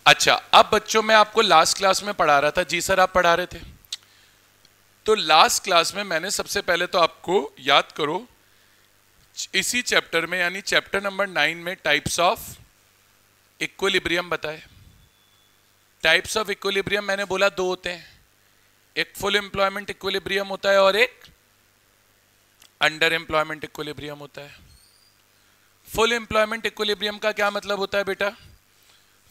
अच्छा, अब बच्चों मैं आपको लास्ट क्लास में पढ़ा रहा था। जी सर, आप पढ़ा रहे थे। तो लास्ट क्लास में मैंने सबसे पहले तो आपको याद करो, इसी चैप्टर में यानी चैप्टर नंबर 9 में टाइप्स ऑफ इक्विलिब्रियम बताए। टाइप्स ऑफ इक्विलिब्रियम मैंने बोला दो होते हैं, एक फुल एम्प्लॉयमेंट इक्विलिब्रियम होता है और एक अंडर एम्प्लॉयमेंट इक्विलिब्रियम होता है। फुल एम्प्लॉयमेंट इक्विलिब्रियम का क्या मतलब होता है बेटा?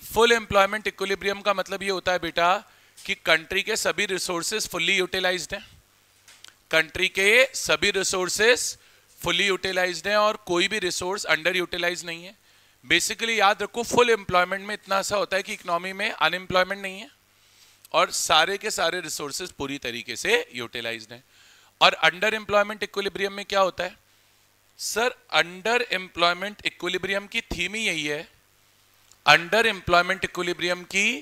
फुल एम्प्लॉयमेंट इक्विलिब्रियम का मतलब ये होता है बेटा कि कंट्री के सभी रिसोर्सेज फुल्ली यूटिलाइज्ड हैं। कंट्री के सभी रिसोर्सेज फुल्ली यूटिलाइज्ड हैं और कोई भी रिसोर्स अंडर यूटिलाइज नहीं है। बेसिकली याद रखो, फुल एम्प्लॉयमेंट में इतना सा होता है कि इकोनॉमी में अनएम्प्लॉयमेंट नहीं है और सारे के सारे रिसोर्सेज पूरी तरीके से यूटिलाइज्ड हैं। और अंडर एम्प्लॉयमेंट इक्विलिब्रियम में क्या होता है सर? अंडर एम्प्लॉयमेंट इक्विलिब्रियम की थीम ही यही है, अंडर एम्प्लॉयमेंट इक्विलिब्रियम की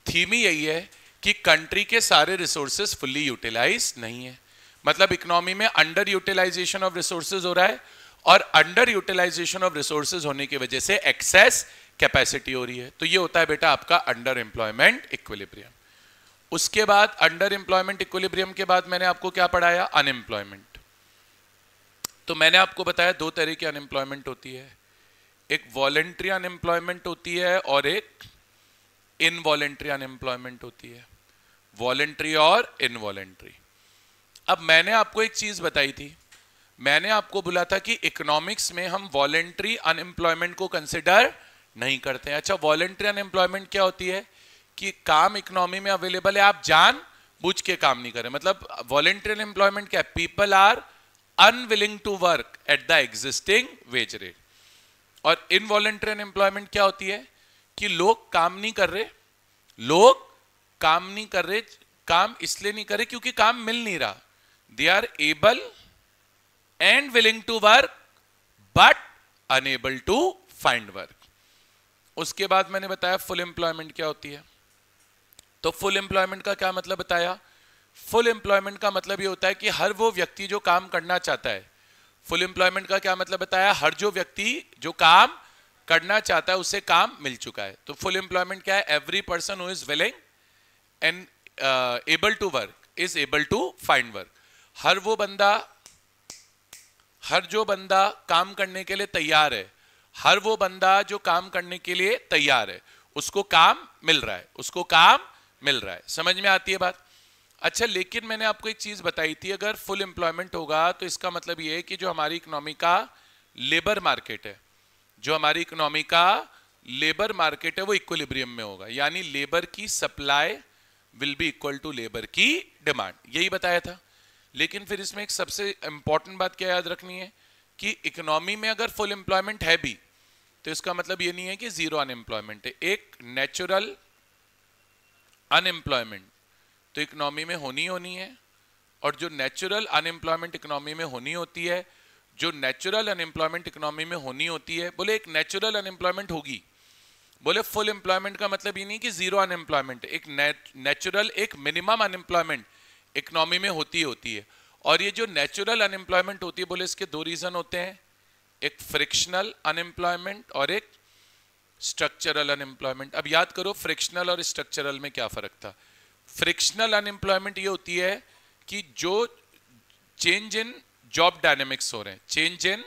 थीम ही यही है कि कंट्री के सारे रिसोर्सेज फुल्ली यूटिलाइज नहीं है। मतलब इकोनॉमी में अंडर यूटिलाइजेशन ऑफ रिसोर्सेज हो रहा है और अंडर यूटिलाइजेशन ऑफ रिसोर्सेज होने की वजह से एक्सेस कैपेसिटी हो रही है। तो ये होता है बेटा आपका अंडर एम्प्लॉयमेंट इक्विलिब्रियम। उसके बाद अंडर एम्प्लॉयमेंट इक्विलिब्रियम के बाद मैंने आपको क्या पढ़ाया? अनएम्प्लॉयमेंट। तो मैंने आपको बताया दो तरह की अनएम्प्लॉयमेंट होती है, एक वॉलेंट्री अनएम्प्लॉयमेंट होती है और एक इनवॉलेंट्री अनएम्प्लॉयमेंट होती है। वॉलेंट्री और इनवॉलेंट्री। अब मैंने आपको एक चीज बताई थी, मैंने आपको बोला था कि इकोनॉमिक्स में हम वॉलेंट्री अनएम्प्लॉयमेंट को कंसिडर नहीं करते हैं। अच्छा, वॉलेंट्री अनएम्प्लॉयमेंट क्या होती है? कि काम इकोनॉमी में अवेलेबल है, आप जान बूझ के काम नहीं करें। मतलब वॉलेंट्री अनएम्प्लॉयमेंट क्या है? People are unwilling to work at the existing wage rate. और इनवॉलेंट्री अनएम्प्लॉयमेंट क्या होती है? कि लोग काम नहीं कर रहे, लोग काम नहीं कर रहे, काम इसलिए नहीं कर रहे क्योंकि काम मिल नहीं रहा। They are able and willing to work but unable to find work. उसके बाद मैंने बताया फुल एम्प्लॉयमेंट क्या होती है। तो फुल एम्प्लॉयमेंट का क्या मतलब बताया? फुल एम्प्लॉयमेंट का मतलब ये होता है कि हर वो व्यक्ति जो काम करना चाहता है। फुल एम्प्लॉयमेंट का क्या मतलब बताया? हर जो व्यक्ति जो काम करना चाहता है उसे काम मिल चुका है। तो फुल एम्प्लॉयमेंट क्या है? Every person who is willing and able to work is able to find work. हर जो बंदा काम करने के लिए तैयार है, हर वो बंदा जो काम करने के लिए तैयार है उसको काम मिल रहा है, उसको काम मिल रहा है। समझ में आती है बात? अच्छा, लेकिन मैंने आपको एक चीज बताई थी, अगर फुल एम्प्लॉयमेंट होगा तो इसका मतलब ये है कि जो हमारी इकोनॉमी का लेबर मार्केट है, जो हमारी इकोनॉमी का लेबर मार्केट है वो इक्विलिब्रियम में होगा। यानी लेबर की supply will be equal to labour की डिमांड, यही बताया था। लेकिन फिर इसमें एक सबसे इंपॉर्टेंट बात क्या याद रखनी है कि इकोनॉमी में अगर फुल एम्प्लॉयमेंट है भी तो इसका मतलब ये नहीं है कि जीरो अनएम्प्लॉयमेंट है। एक नेचुरल अनएम्प्लॉयमेंट तो इकोनॉमी में होनी है, और जो नेचुरल अनएम्प्लॉयमेंट इकोनॉमी में होनी होती है, जो नेचुरल अनएम्प्लॉयमेंट इकोनॉमी में होनी होती है, बोले एक नेचुरल अनएम्प्लॉयमेंट होगी। बोले फुल एम्प्लॉयमेंट का मतलब ये नहीं कि जीरो अनएम्प्लॉयमेंट, एक नेचुरल एक मिनिमम अनएम्प्लॉयमेंट इकोनॉमी में होती है। और ये जो नेचुरल अनएम्प्लॉयमेंट होती है, बोले इसके दो रीजन होते हैं, एक फ्रिक्शनल अनएम्प्लॉयमेंट और एक स्ट्रक्चरल अनएम्प्लॉयमेंट। अब याद करो फ्रिक्शनल और स्ट्रक्चरल में क्या फर्क था। फ्रिक्शनल अनएम्प्लॉयमेंट ये होती है कि जो चेंज इन जॉब डायनेमिक्स हो रहे हैं, चेंज इन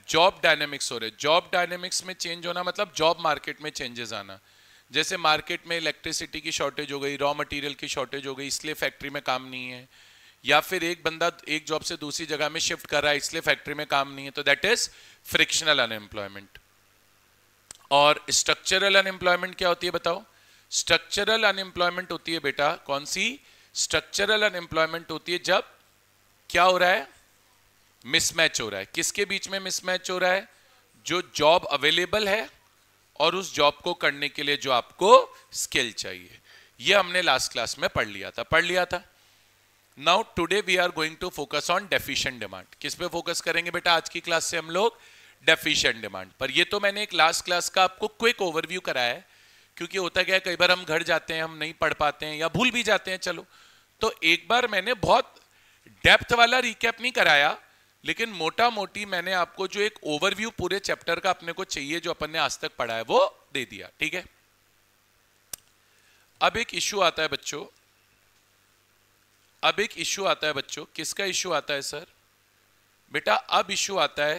जॉब डायनेमिक्स हो रहे हैं। जॉब डायनेमिक्स में चेंज होना मतलब जॉब मार्केट में चेंजेस आना। जैसे मार्केट में इलेक्ट्रिसिटी की शॉर्टेज हो गई, रॉ मटेरियल की शॉर्टेज हो गई, इसलिए फैक्ट्री में काम नहीं है, या फिर एक बंदा एक जॉब से दूसरी जगह में शिफ्ट कर रहा है इसलिए फैक्ट्री में काम नहीं है, तो दैट इज फ्रिक्शनल अनएम्प्लॉयमेंट। और स्ट्रक्चरल अनएम्प्लॉयमेंट क्या होती है बताओ? स्ट्रक्चरल अनएम्प्लॉयमेंट होती है बेटा कौन सी? स्ट्रक्चरल अनएम्प्लॉयमेंट होती है जब क्या हो रहा है? मिसमैच हो रहा है। किसके बीच में मिसमैच हो रहा है? जो जॉब अवेलेबल है और उस जॉब को करने के लिए जो आपको स्किल चाहिए। ये हमने लास्ट क्लास में पढ़ लिया था। Now today we are going to focus on deficient demand. किस पे फोकस करेंगे बेटा आज की क्लास से हम लोग? डेफिशिएंट डिमांड पर। ये तो मैंने एक लास्ट क्लास का आपको क्विक ओवरव्यू कराया है, क्योंकि होता क्या है कई बार हम घर जाते हैं, हम नहीं पढ़ पाते हैं या भूल भी जाते हैं। चलो, तो एक बार मैंने बहुत डेप्थ वाला रिकैप नहीं कराया, लेकिन मोटा मोटी मैंने आपको जो एक ओवरव्यू पूरे चैप्टर का अपने को चाहिए जो अपन ने आज तक पढ़ा है वो दे दिया। ठीक है, अब एक इश्यू आता है बच्चों, अब एक इश्यू आता है बच्चों, किसका इश्यू आता है सर? बेटा अब इश्यू आता है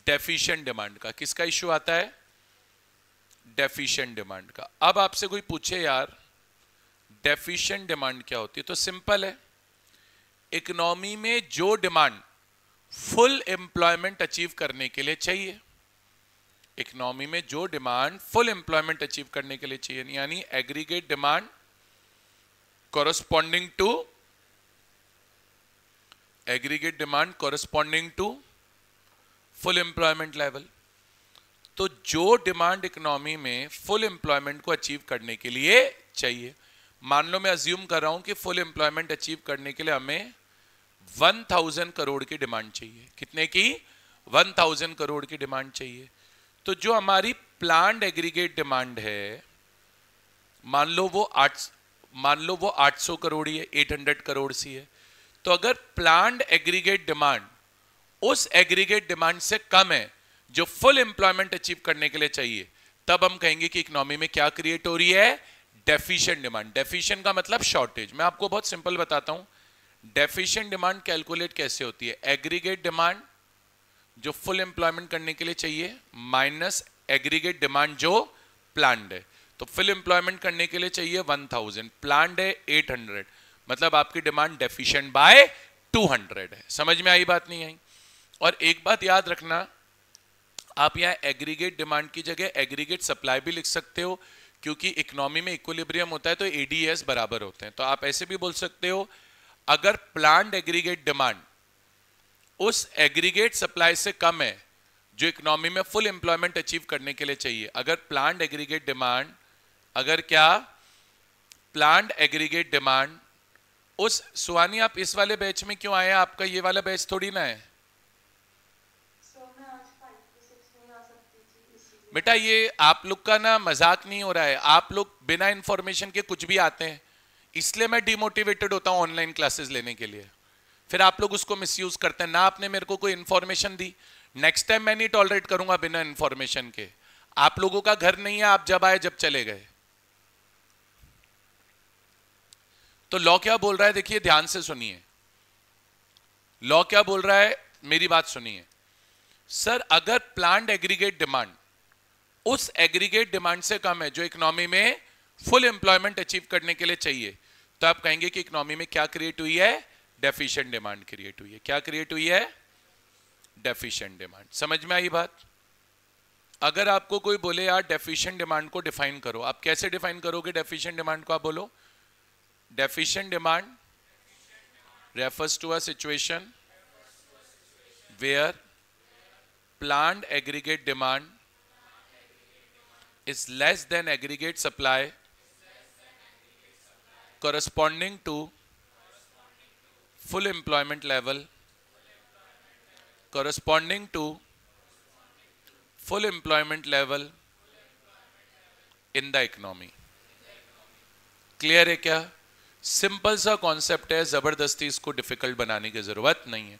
डेफिशिएंट डिमांड का। किसका इश्यू आता है? डेफिशिएंट डिमांड का। अब आपसे कोई पूछे यार डेफिशिएंट डिमांड क्या होती है, तो सिंपल है, इकोनॉमी में जो डिमांड फुल एम्प्लॉयमेंट अचीव करने के लिए चाहिए, इकोनॉमी में जो डिमांड फुल एम्प्लॉयमेंट अचीव करने के लिए चाहिए, यानी aggregate demand corresponding to aggregate demand corresponding to full employment level। तो जो डिमांड इकोनॉमी में फुल एम्प्लॉयमेंट को अचीव करने के लिए चाहिए, मान लो मैं अज्यूम कर रहा हूं कि फुल एम्प्लॉयमेंट अचीव करने के लिए हमें 1000 करोड़ की डिमांड चाहिए। कितने की? 1000 करोड़ की डिमांड चाहिए। तो जो हमारी प्लान्ड एग्रीगेट डिमांड है, मान लो वो 800 करोड़ ही है, 800 करोड़ सी है। तो अगर प्लान्ड एग्रीगेट डिमांड उस एग्रीगेट डिमांड से कम है जो फुल एम्प्लॉयमेंट अचीव करने के लिए चाहिए, तब हम कहेंगे कि इकोनॉमी में क्या क्रिएट हो रही है? Deficient demand. डेफिशिएंट का मतलब शॉर्टेज। मैं आपको बहुत सिंपल बताता हूं, डेफिशिएंट डिमांड कैलकुलेट कैसे होती है? एग्रीगेट डिमांड जो फुल एम्प्लॉयमेंट करने के लिए चाहिए माइनस एग्रीगेट डिमांड जो प्लान्ड है। तो फुल एम्प्लॉयमेंट करने के लिए चाहिए 1000, प्लान्ड है 800, मतलब आपकी डिमांड डेफिशिएंट बाय 200 है। समझ में आई बात नहीं आई? और एक बात याद रखना, आप यहां एग्रीगेट डिमांड की जगह एग्रीगेट सप्लाई भी लिख सकते हो, क्योंकि इकोनॉमी में इक्विलिब्रियम होता है तो एडीएस बराबर होते हैं। तो आप ऐसे भी बोल सकते हो, अगर प्लान्ड एग्रीगेट डिमांड उस एग्रीगेट सप्लाई से कम है जो इकोनॉमी में फुल एम्प्लॉयमेंट अचीव करने के लिए चाहिए, अगर प्लान्ड एग्रीगेट डिमांड, अगर क्या प्लान्ड एग्रीगेट डिमांड उस, सुहानी आप इस वाले बैच में क्यों आए हैं? आपका ये वाला बैच थोड़ी ना है बेटा। ये आप लोग का ना मजाक नहीं हो रहा है, आप लोग बिना इंफॉर्मेशन के कुछ भी आते हैं, इसलिए मैं डिमोटिवेटेड होता हूं ऑनलाइन क्लासेस लेने के लिए। फिर आप लोग उसको मिसयूज करते हैं। ना आपने मेरे को कोई इंफॉर्मेशन दी, नेक्स्ट टाइम मैं नहीं टॉलरेट करूंगा बिना इंफॉर्मेशन के। आप लोगों का घर नहीं है, आप जब आए जब चले गए। तो लॉ क्या बोल रहा है? देखिए ध्यान से सुनिए, लॉ क्या बोल रहा है, मेरी बात सुनिए। सर अगर प्लान्ड एग्रीगेट डिमांड उस एग्रीगेट डिमांड से कम है जो इकोनॉमी में फुल एम्प्लॉयमेंट अचीव करने के लिए चाहिए, तो आप कहेंगे कि इकोनॉमी में क्या क्रिएट हुई है? डेफिशिएंट डिमांड क्रिएट हुई है। क्या क्रिएट हुई है? Deficient demand. समझ में आई बात? अगर आपको कोई बोले यार डेफिशिएंट डिमांड को डिफाइन करो, आप कैसे डिफाइन करोगे डेफिशिएंट डिमांड को? आप बोलो deficient demand refers to a situation where planned aggregate demand is less than aggregate supply corresponding to full employment level corresponding to full employment level in the economy। Clear है क्या? Simple सा concept है, जबरदस्ती इसको difficult बनाने की जरूरत नहीं है।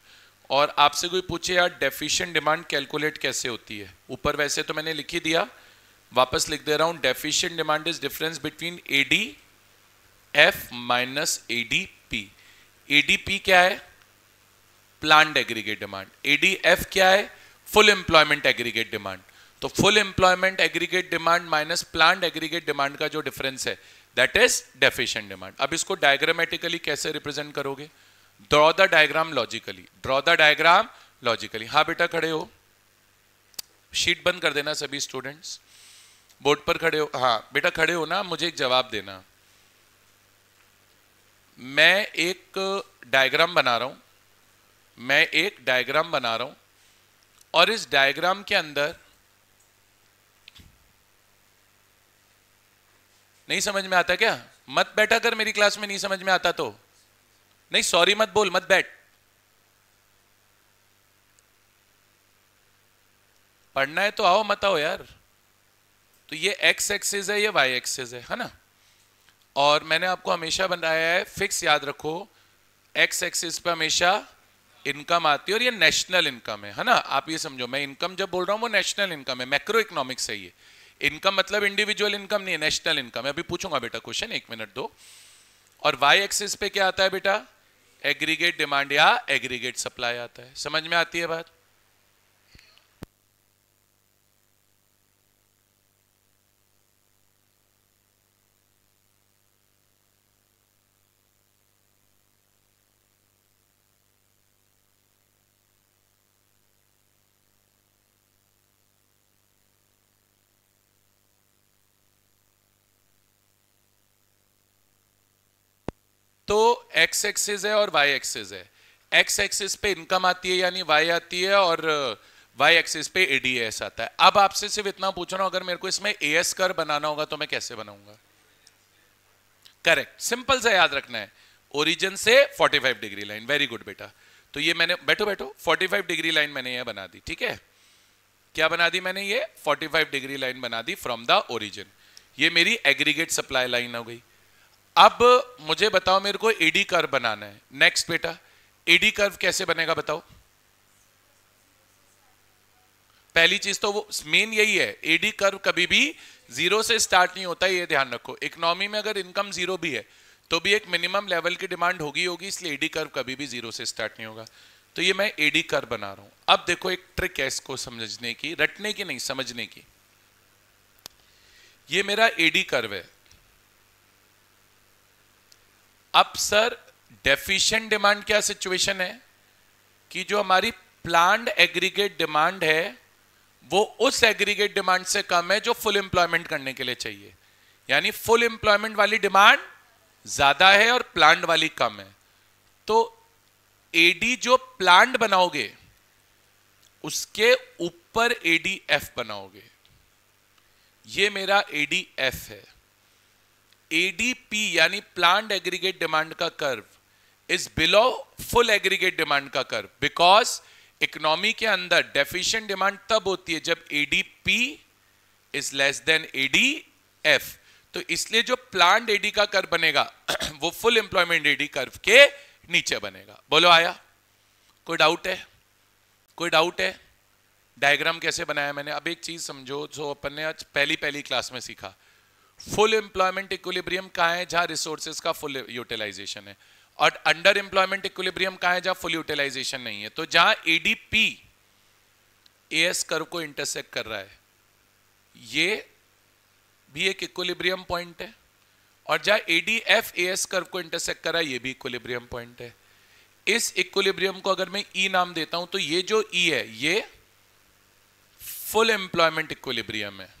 और आपसे कोई पूछे यार डेफिशिएंट डिमांड कैलकुलेट कैसे होती है, ऊपर वैसे तो मैंने लिख ही दिया, वापस लिख दे रहा हूं। Deficient demand is difference between AD F minus ADP. ADP क्या है? Planned aggregate demand. एडीएफ क्या है? Full employment aggregate demand. तो full employment aggregate demand minus planned aggregate demand का जो डिफरेंस है दैट इज डेफिशिएंट डिमांड। अब इसको डायग्रामेटिकली कैसे रिप्रेजेंट करोगे? Draw the diagram logically, draw the diagram logically. हाँ बेटा खड़े हो, शीट बंद कर देना सभी स्टूडेंट्स, बोर्ड पर खड़े हो। हाँ बेटा खड़े हो ना, मुझे एक जवाब देना। मैं एक डायग्राम बना रहा हूं, मैं एक डायग्राम बना रहा हूं और इस डायग्राम के अंदर नहीं समझ में आता क्या? मत बैठा कर, मेरी क्लास में नहीं समझ में आता तो नहीं, सॉरी मत बोल, मत बैठ। पढ़ना है तो आओ, मत आओ यार। तो ये एक्स एक्सिस है, ये वाई एक्सिस है ना। और मैंने आपको हमेशा बनाया है, फिक्स याद रखो, एक्स एक्सिस पे हमेशा इनकम आती है और ये नेशनल इनकम है ना। आप ये समझो, मैं इनकम जब बोल रहा हूं वो नेशनल इनकम है, मैक्रो इकोनॉमिक्स है ये। इनकम मतलब इंडिविजुअल इनकम नहीं है, नेशनल इनकम है। अभी पूछूंगा बेटा क्वेश्चन, 1 मिनट दो। और वाई एक्सिस पे क्या आता है बेटा? एग्रीगेट डिमांड या एग्रीगेट सप्लाई आता है। समझ में आती है बात? तो एक्स एक्सिस है और वाई एक्सिस है। एक्स एक्सिस पे इनकम आती है यानी वाई आती है, और वाई एक्सिस पे एडीएस आता है। अब आपसे सिर्फ इतना पूछ रहा हूं, अगर मेरे को इसमें एएस कर बनाना होगा तो मैं कैसे बनाऊंगा? करेक्ट, सिंपल सा याद रखना है, ओरिजिन से 45 डिग्री लाइन। वेरी गुड बेटा। तो ये मैंने, बैठो बैठो, 45 डिग्री लाइन मैंने ये बना दी, ठीक है? क्या बना दी मैंने? ये 45 डिग्री लाइन बना दी फ्रॉम द ओरिजिन। ये मेरी एग्रीगेट सप्लाई लाइन हो गई। अब मुझे बताओ, मेरे को एडी कर्व बनाना है। नेक्स्ट बेटा, एडी कर्व कैसे बनेगा बताओ? पहली चीज तो वो मेन यही है, एडी कर्व कभी भी जीरो से स्टार्ट नहीं होता, ये ध्यान रखो। इकोनॉमी में अगर इनकम जीरो भी है तो भी एक मिनिमम लेवल की डिमांड होगी, इसलिए एडी कर्व कभी भी जीरो से स्टार्ट नहीं होगा। तो ये मैं एडी कर्व बना रहा हूं। अब देखो एक ट्रिक है इसको समझने की, रटने की नहीं, समझने की। ये मेरा एडी कर्व है। अब सर डेफिशिएंट डिमांड क्या सिचुएशन है कि जो हमारी प्लान्ड एग्रीगेट डिमांड है वो उस एग्रीगेट डिमांड से कम है जो फुल एम्प्लॉयमेंट करने के लिए चाहिए। यानी फुल एम्प्लॉयमेंट वाली डिमांड ज्यादा है और प्लान्ड वाली कम है। तो एडी जो प्लान्ड बनाओगे उसके ऊपर एडीएफ बनाओगे। ये मेरा एडीएफ है। एडीपी यानी प्लान्ड एग्रीगेट डिमांड का curve is below full aggregate demand का कर्व, बिकॉज इकोनॉमी के अंदर डेफिशिएंट डिमांड तब होती है जब ADP is less then ADF. तो इसलिए जो प्लान्ड एडी का कर्व बनेगा वो फुल एम्प्लॉयमेंट एडी कर्व के नीचे बनेगा। बोलो आया? कोई डाउट है? कोई डाउट है? डायग्राम कैसे बनाया मैंने? अब एक चीज समझो, जो अपन ने आज पहली क्लास में सीखा, फुल एम्प्लॉयमेंट इक्विलिब्रियम कहां है? जहां रिसोर्सेज का फुल यूटिलाइजेशन है। और अंडर एम्प्लॉयमेंट इक्विलिब्रियम कहां है? जहां फुल यूटिलाइजेशन नहीं है। तो जहां एडीपी एएस कर्व को इंटरसेक्ट कर रहा है, ये भी एक इक्विलिब्रियम पॉइंट है, और जहां एडीएफ एएस कर्व को इंटरसेक्ट कर रहा है, ये भी इक्विलिब्रियम पॉइंट है। इस इक्विलिब्रियम को अगर मैं ई नाम देता हूं तो ये जो ई है ये फुल एम्प्लॉयमेंट इक्विलिब्रियम है।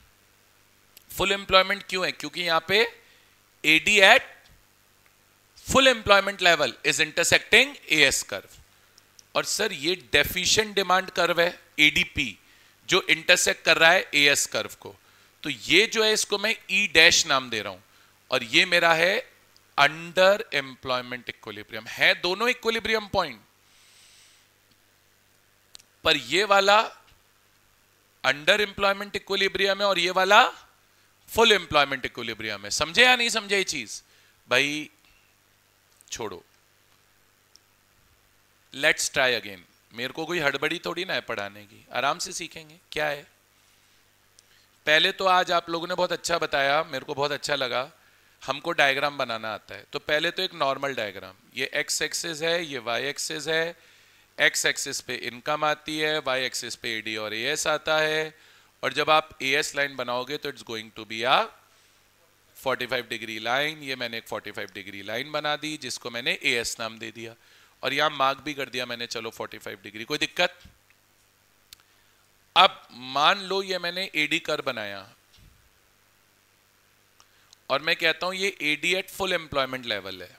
फुल एम्प्लॉयमेंट क्यों है? क्योंकि यहां पे AD at full employment level is intersecting AS curve. और सर ये डेफिशिएंट डिमांड कर्व है एडीपी, जो इंटरसेक्ट कर रहा है एएस कर्व को। तो ये जो है इसको मैं ई डैश नाम दे रहा हूं, और ये मेरा है अंडर एम्प्लॉयमेंट इक्विलिब्रियम। है दोनों इक्विलिब्रियम पॉइंट, पर ये वाला अंडर एम्प्लॉयमेंट इक्विलिब्रियम है और ये वाला फुल एम्प्लॉयमेंट इक्विलिब्रियम है। समझे या नहीं समझे ये चीज? भाई छोड़ो, लेट्स ट्राई अगेन। मेरे को कोई हड़बड़ी थोड़ी ना है पढ़ाने की, आराम से सीखेंगे। क्या है, पहले तो आज आप लोगों ने बहुत अच्छा बताया, मेरे को बहुत अच्छा लगा। हमको डायग्राम बनाना आता है, तो पहले तो एक नॉर्मल डायग्राम, ये एक्स एक्सिस है, ये वाई एक्सिस है। एक्स एक्सिस पे इनकम आती है, वाई एक्सिस पे एडी और एएस आता है। और जब आप एएस लाइन बनाओगे तो it's going to be a 45 degree line. ये मैंने एक 45 डिग्री लाइन बना दी जिसको मैंने एएस नाम दे दिया, और यहां मार्क भी कर दिया मैंने, चलो 45 डिग्री। कोई दिक्कत? अब मान लो ये मैंने एडी कर बनाया और मैं कहता हूं ये AD at full employment level है।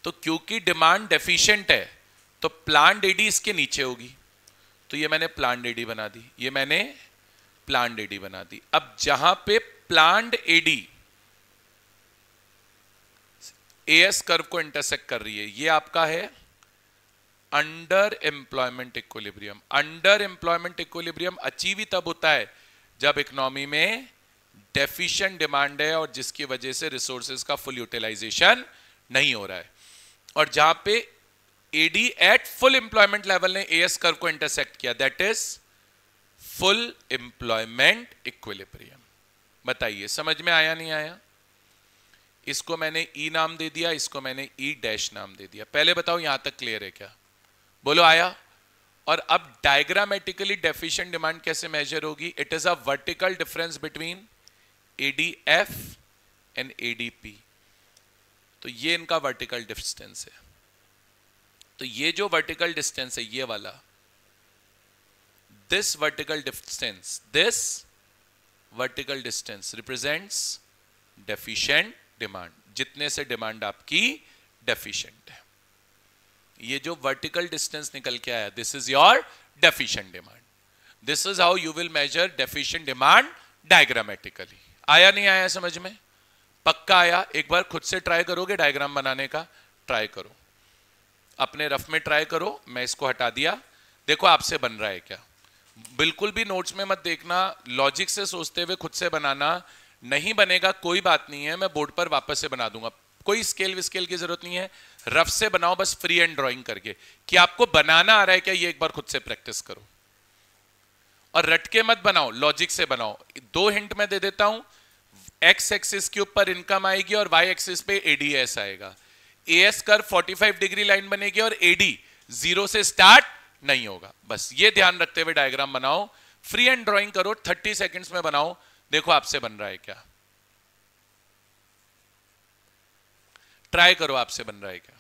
तो क्योंकि डिमांड डेफिशिएंट है तो प्लान्ड एडी इसके नीचे होगी, तो ये मैंने प्लान्ड एडी बना दी, ये मैंने प्लान्ड एडी बना दी। अब जहां पे प्लान्ड एडी एएस कर्व को इंटरसेक्ट कर रही है, ये आपका है under employment equilibrium. Under employment equilibrium achieve ही तब होता है जब इकोनॉमी में डेफिशिएंट डिमांड है और जिसकी वजह से रिसोर्सेज का फुल यूटिलाइजेशन नहीं हो रहा है। और जहां पे AD at full employment level ने एएस कर्व को इंटरसेक्ट किया, that is full employment equilibrium. बताइए समझ में आया नहीं आया? इसको मैंने ई नाम दे दिया, इसको मैंने ई डैश नाम दे दिया। पहले बताओ यहां तक क्लियर है क्या? बोलो आया? और अब डायग्रामेटिकली डेफिशिएंट डिमांड कैसे मेजर होगी? It is a vertical difference between ADF and ADP. तो ये इनका वर्टिकल डिस्टेंस है। तो ये जो वर्टिकल डिस्टेंस है ये वाला, this vertical distance represents deficient demand, जितने से डिमांड आपकी डेफिशिएंट है। ये जो वर्टिकल डिस्टेंस निकल के आया, this is your deficient demand. This is how you will measure deficient demand diagrammatically. आया नहीं आया समझ में? पक्का आया? एक बार खुद से ट्राई करोगे डायग्राम बनाने का? ट्राई करो, अपने रफ में ट्राई करो। मैं इसको हटा दिया, देखो आपसे बन रहा है क्या। बिल्कुल भी नोट्स में मत देखना, लॉजिक से सोचते हुए खुद से बनाना। नहीं बनेगा कोई बात नहीं है, मैं बोर्ड पर वापस से बना दूंगा। कोई स्केल विस्केल की जरूरत नहीं है, रफ से बनाओ बस फ्री एंड ड्राइंग करके कि आपको बनाना आ रहा है क्या, ये एक बार खुद से प्रैक्टिस करो। और रट के मत बनाओ, लॉजिक से बनाओ। 2 हिंट मैं दे देता हूं, एक्स एक्सिस के ऊपर इनकम आएगी और वाई एक्सिस पे एडीएस आएगा। एएस कर 45 डिग्री लाइन बनेगी और एडी 0 से स्टार्ट नहीं होगा। बस ये ध्यान रखते हुए डायग्राम बनाओ, फ्री एंड ड्राइंग करो, 30 सेकंड्स में बनाओ, देखो आपसे बन रहा है क्या। ट्राई करो आपसे बन रहा है क्या।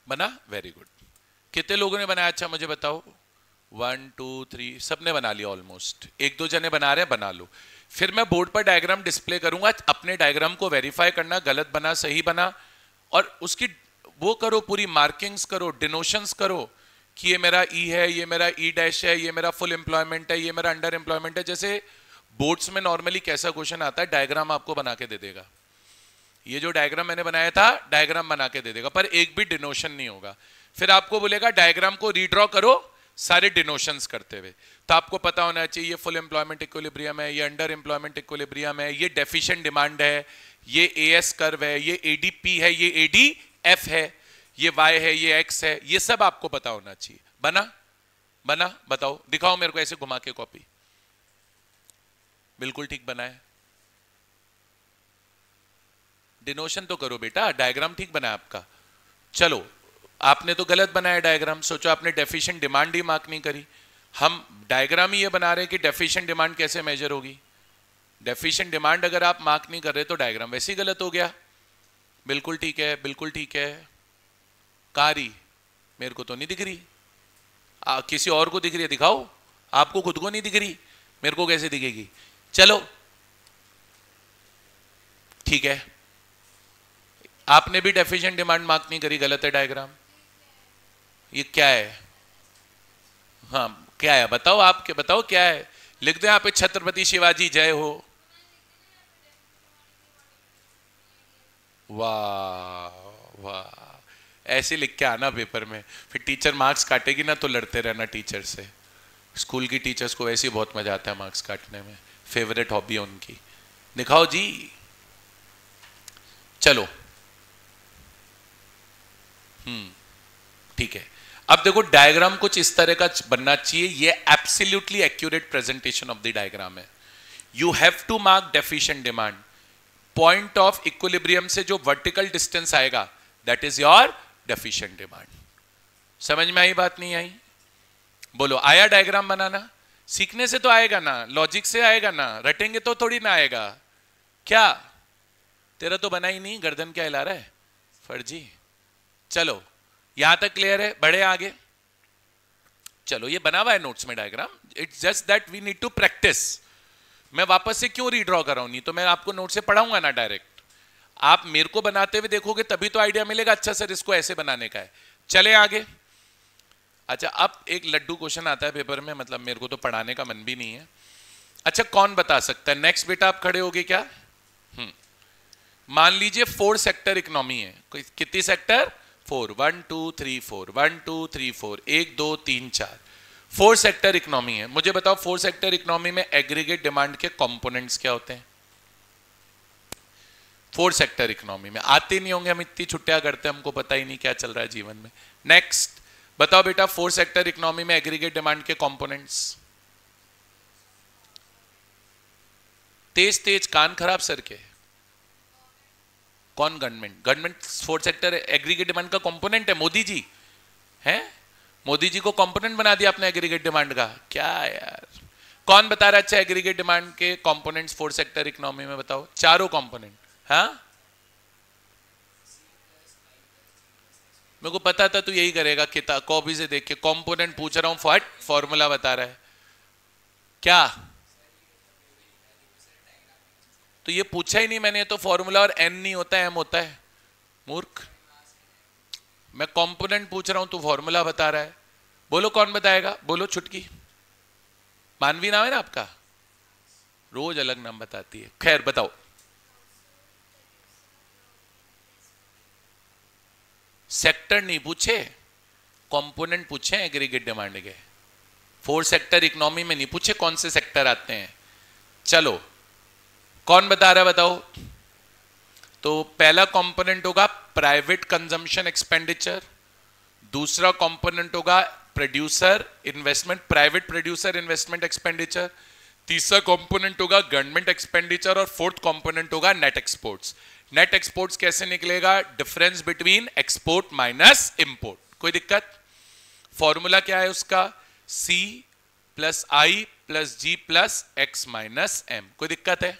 बना? Very good. कितने लोगों ने बनाया? अच्छा मुझे बताओ। 1 2 3 सबने बना लिया ऑलमोस्ट। 1-2 जने बना रहे हैं, बना लो। फिर मैं बोर्ड पर डायग्राम डिस्प्ले करूंगा, अपने डायग्राम को वेरीफाई करना, गलत बना सही बना, और उसकी वो करो, पूरी मार्किंग्स करो, डिनोशंस करो कि ये मेरा ई है, ये मेरा ई डैश है, ये मेरा फुल एम्प्लॉयमेंट है, ये मेरा अंडर एम्प्लॉयमेंट है। जैसे बोर्ड्स में नॉर्मली कैसा क्वेश्चन आता है, डायग्राम आपको बना के दे देगा। ये जो डायग्राम मैंने बनाया था, डायग्राम बना के दे देगा, पर एक भी डिनोशन नहीं होगा। फिर आपको बोलेगा डायग्राम को रीड्रॉ करो सारे डिनोशंस करते हुए। तो आपको पता होना चाहिए ये फुल एम्प्लॉयमेंट इक्विलिब्रियम है, ये अंडर एम्प्लॉयमेंट इक्विलिब्रियम है, ये डेफिशिएंट डिमांड है, ये एएस कर्व है, ये एडीपी है, ये एडीएफ है, ये वाई है, ये एक्स है, ये सब आपको पता होना चाहिए। बना? बना? बताओ, दिखाओ मेरे को ऐसे घुमा के कॉपी। बिल्कुल ठीक बना है। डिनोशन तो करो बेटा, डायग्राम ठीक बना है आपका। चलो, आपने तो गलत बनाया डायग्राम, सोचो आपने डेफिशिएंट डिमांड ही मार्क नहीं करी। हम डायग्राम ही ये बना रहे हैं कि डेफिशिएंट डिमांड कैसे मेजर होगी। डेफिशिएंट डिमांड अगर आप मार्क नहीं कर रहे तो डायग्राम वैसे ही गलत हो गया। बिल्कुल ठीक है, बिल्कुल ठीक है। कारी मेरे को तो नहीं दिख रही, किसी और को दिख रही है, दिखाओ। आपको खुद को नहीं दिख रही, मेरे को कैसे दिखेगी? चलो ठीक है, आपने भी डेफिशिएंट डिमांड मार्क नहीं करी, गलत है डायग्राम। ये क्या है? हाँ क्या है बताओ, आप क्या बताओ क्या है? लिख दो यहाँ पे छत्रपति शिवाजी जय हो। वाह वाह, ऐसे लिख के आना पेपर में, फिर टीचर मार्क्स काटेगी ना तो लड़ते रहना टीचर से। स्कूल की टीचर्स को ऐसे बहुत मजा आता है मार्क्स काटने में, फेवरेट हॉबी है उनकी। दिखाओ जी। चलो ठीक है। अब देखो डायग्राम कुछ इस तरह का बनना चाहिए, ये absolutely accurate presentation of the diagram है। You have to mark deficient demand, point of equilibrium से जो वर्टिकल डिस्टेंस आएगा that is your deficient demand. समझ में आई बात नहीं आई? बोलो आया डायग्राम बनाना? सीखने से तो आएगा ना, लॉजिक से आएगा ना, रटेंगे तो थोड़ी ना आएगा। क्या तेरा तो बना ही नहीं, गर्दन क्या हिला रहा है फर्जी? चलो यहां तक क्लियर है, बढ़े आगे। चलो ये बना हुआ है नोट्स में diagram, it's just that we need to practice. मैं वापस से क्यों रीड्रॉ कर रहा हूं? नहीं तो मैं आपको नोट से पढ़ाऊंगा ना डायरेक्ट, आप मेरे को बनाते हुए देखोगे तभी तो आइडिया मिलेगा, अच्छा सर इसको ऐसे बनाने का है। चले आगे। अच्छा, अब एक लड्डू क्वेश्चन आता है पेपर में, मतलब मेरे को तो पढ़ाने का मन भी नहीं है। अच्छा, कौन बता सकता है? नेक्स्ट बेटा आप खड़े होगे क्या? मान लीजिए 4 सेक्टर इकोनॉमी है। कितनी सेक्टर? 4, 1 2 3 4, 1 2 3 4, 1 2 3 4, 4 सेक्टर इकोनॉमी है। मुझे बताओ 4 सेक्टर इकोनॉमी में एग्रीगेट डिमांड के कंपोनेंट्स क्या होते हैं? 4 सेक्टर इकोनॉमी में आते नहीं होंगे, हम इतनी छुट्टियां करते हैं, हमको पता ही नहीं क्या चल रहा है जीवन में। नेक्स्ट बताओ बेटा, 4 सेक्टर इकोनॉमी में एग्रीगेट डिमांड के कंपोनेंट्स। तेज तेज कान खराब सर के। कौन? Government. Government 4 sector aggregate demand का कंपोनेंट है। मोदी जी हैं, मोदी जी को कंपोनेंट बना दिया आपने एग्रीगेट डिमांड का। क्या यार, कौन बता रहा है? अच्छा, एग्रीगेट डिमांड के कंपोनेंट्स 4 सेक्टर इकोनॉमी में बताओ, चारों कंपोनेंट। हाँ, मेरे को पता था तू यही करेगा, किताब कॉपी से देख के कंपोनेंट पूछ रहा हूं, फट फॉर्मूला बता रहा है क्या? तो ये पूछा ही नहीं मैंने, तो फॉर्मूला और एन नहीं होता है, एम होता है, मूर्ख। मैं कंपोनेंट पूछ रहा हूं, तू फॉर्मूला बता रहा है। बोलो कौन बताएगा? बोलो छुटकी। मानवी नाम है ना आपका? रोज अलग नाम बताती है। खैर बताओ। सेक्टर नहीं पूछे, कंपोनेंट पूछे एग्रीगेट डिमांड के। 4 सेक्टर इकोनॉमी में नहीं पूछे कौन से सेक्टर आते हैं। चलो कौन बता रहा है बताओ। तो पहला कंपोनेंट होगा प्राइवेट कंजम्पशन एक्सपेंडिचर, दूसरा कंपोनेंट होगा producer investment, private producer investment expenditure, तीसरा कंपोनेंट होगा गवर्नमेंट एक्सपेंडिचर, और फोर्थ कंपोनेंट होगा नेट एक्सपोर्ट्स। नेट एक्सपोर्ट्स कैसे निकलेगा? Difference between export minus import. कोई दिक्कत? फॉर्मूला क्या है उसका? C plus I plus G plus X minus M. कोई दिक्कत है?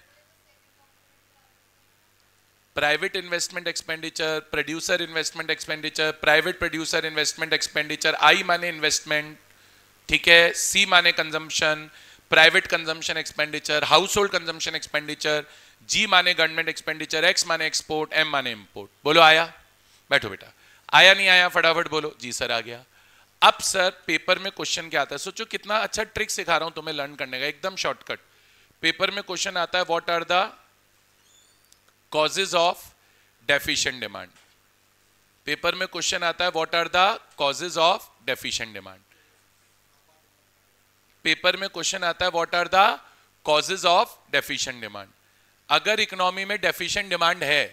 Private investment expenditure, producer investment expenditure, private producer investment expenditure. I माने इन्वेस्टमेंट, ठीक है, सी माने consumption, private consumption expenditure, household consumption expenditure, G माने गवर्नमेंट एक्सपेंडिचर, एक्स माने export, M माने इंपोर्ट। बोलो आया? बैठो बेटा। आया नहीं आया फटाफट बोलो। जी सर आ गया। अब सर पेपर में क्वेश्चन क्या आता है? सोचो कितना अच्छा ट्रिक सिखा रहा हूं तुम्हें लर्न करने का, एकदम शॉर्टकट। पेपर में क्वेश्चन आता है what are the causes of deficient demand. Paper में क्वेश्चन आता है what are the causes of deficient demand. Paper में क्वेश्चन आता है what are the causes of deficient demand. अगर इकोनॉमी में डेफिशिएंट डिमांड है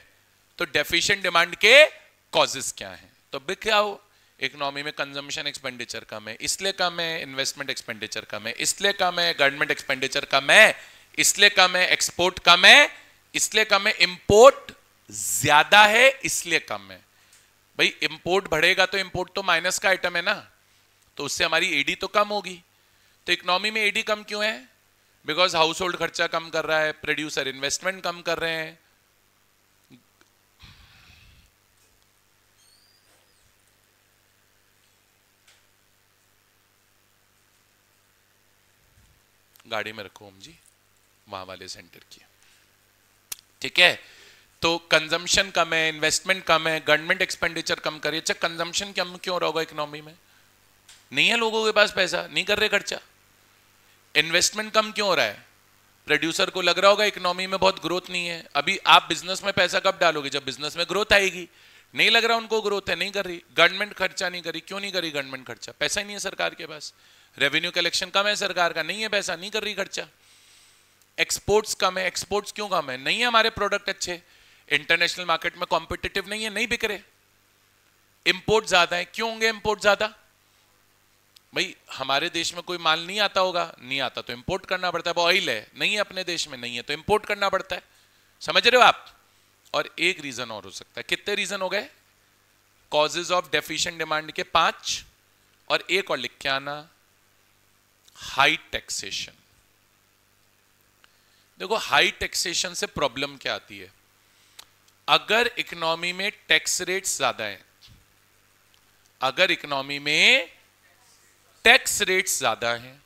तो डेफिशिएंट डिमांड के कॉजेज क्या हैं? तो बताओ। इकोनॉमी में कंजम्पशन एक्सपेंडिचर कम है इसलिए कम है, इन्वेस्टमेंट एक्सपेंडिचर कम है इसलिए कम है, गवर्नमेंट एक्सपेंडिचर कम है इसलिए कम है, एक्सपोर्ट कम है इसलिए कम है, इंपोर्ट ज्यादा है इसलिए कम है। भाई इंपोर्ट बढ़ेगा तो इंपोर्ट तो माइनस का आइटम है ना, तो उससे हमारी एडी तो कम होगी। तो इकोनॉमी में एडी कम क्यों है? बिकॉज हाउस होल्ड खर्चा कम कर रहा है, प्रोड्यूसर इन्वेस्टमेंट कम कर रहे हैं। गाड़ी में रखो हम जी, वहां वाले सेंटर की, ठीक है। तो कंजम्पशन कम है, इन्वेस्टमेंट कम है, गवर्नमेंट एक्सपेंडिचर कम करिए। अच्छा कंजम्पशन कम क्यों रहा होगा इकोनॉमी में? नहीं है लोगों के पास पैसा, नहीं कर रहे खर्चा। इन्वेस्टमेंट कम क्यों हो रहा है? प्रोड्यूसर को लग रहा होगा इकोनॉमी में बहुत ग्रोथ नहीं है। अभी आप बिजनेस में पैसा कब डालोगे? जब बिजनेस में ग्रोथ आएगी। नहीं लग रहा उनको ग्रोथ है, नहीं कर रही। गवर्नमेंट खर्चा नहीं करी, क्यों नहीं करी गवर्नमेंट खर्चा? पैसा ही नहीं है सरकार के पास। रेवेन्यू कलेक्शन कम है सरकार का, नहीं है पैसा, नहीं कर रही खर्चा। एक्सपोर्ट्स कम है, एक्सपोर्ट्स क्यों कम है? नहीं है हमारे प्रोडक्ट अच्छे, इंटरनेशनल मार्केट में कॉम्पिटिटिव नहीं है, नहीं बिक रहे। इंपोर्ट ज्यादा है, क्यों होंगे इंपोर्ट ज्यादा? भाई हमारे देश में कोई माल नहीं आता होगा, नहीं आता तो इंपोर्ट करना पड़ता है। ऑयल है, नहीं है अपने देश में, नहीं है तो इंपोर्ट करना पड़ता है। समझ रहे हो आप? और एक रीजन और हो सकता है। कितने रीजन हो गए कॉजेज ऑफ डेफिशिएंट डिमांड के? 5। और एक और लिख के आना, हाई टैक्सेशन। देखो हाई टैक्सेशन से प्रॉब्लम क्या आती है? अगर इकोनॉमी में टैक्स रेट्स ज्यादा है, अगर इकोनॉमी में टैक्स रेट्स ज्यादा हैं,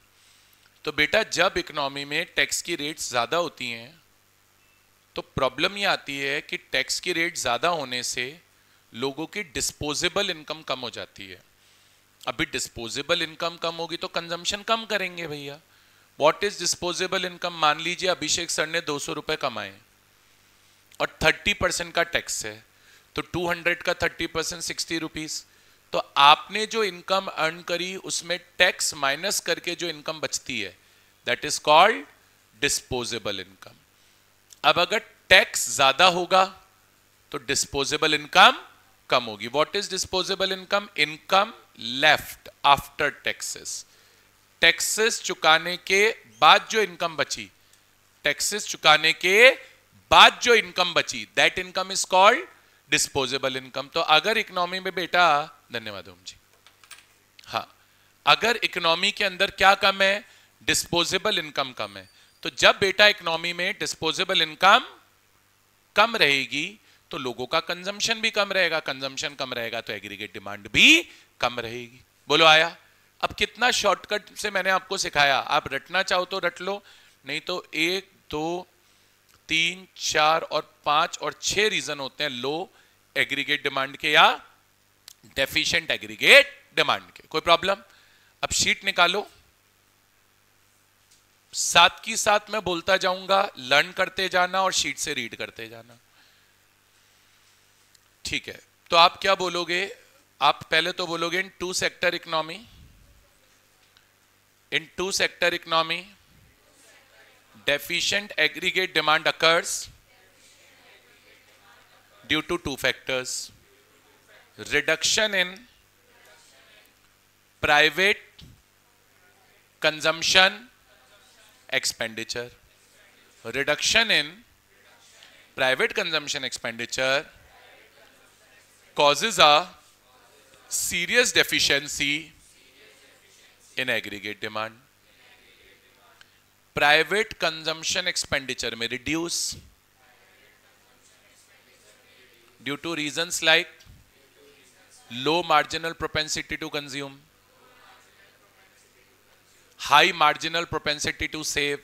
तो बेटा जब इकोनॉमी में टैक्स की रेट्स ज्यादा होती हैं तो प्रॉब्लम ये आती है कि टैक्स की रेट ज्यादा होने से लोगों की डिस्पोजेबल इनकम कम हो जाती है। अभी डिस्पोजेबल इनकम कम होगी तो कंजम्पशन कम करेंगे भैया। What is disposable income? मान लीजिए अभिषेक सर ने 200 रुपए कमाए और 30% का टैक्स है, तो 200 का 30% 60 रुपीज। तो आपने जो इनकम अर्न करी उसमें टैक्स माइनस करके जो इनकम बचती है, that is called disposable income. अब अगर टैक्स ज्यादा होगा तो डिस्पोजेबल इनकम कम होगी। What is disposable income? Income left after taxes. Taxes चुकाने के बाद जो इनकम बची, टैक्सेस चुकाने के बाद जो इनकम बची, that income is called disposable income. तो अगर इकोनॉमी में बेटा, धन्यवाद ओम जी, हाँ, अगर इकोनॉमी के अंदर क्या कम है? डिस्पोजेबल इनकम कम है। तो जब बेटा इकोनॉमी में डिस्पोजेबल इनकम कम रहेगी तो लोगों का कंजम्पशन भी कम रहेगा, कंजम्पशन कम रहेगा तो एग्रीगेट डिमांड भी कम रहेगी। बोलो आया? अब कितना शॉर्टकट से मैंने आपको सिखाया, आप रटना चाहो तो रट लो, नहीं तो 1 2 3 4 और 5 और 6 रीजन होते हैं लो एग्रीगेट डिमांड के या डेफिशिएंट एग्रीगेट डिमांड के। कोई प्रॉब्लम? अब शीट निकालो, साथ की साथ मैं बोलता जाऊंगा, लर्न करते जाना और शीट से रीड करते जाना, ठीक है? तो आप क्या बोलोगे? आप पहले तो बोलोगे in two sector economy, in two sector economy deficient aggregate demand occurs due to two factors: reduction in private consumption expenditure. Reduction in private consumption expenditure causes a serious deficiency in aggregate demand. Private consumption expenditure में reduce due to reasons like low marginal propensity to consume, high marginal propensity to save.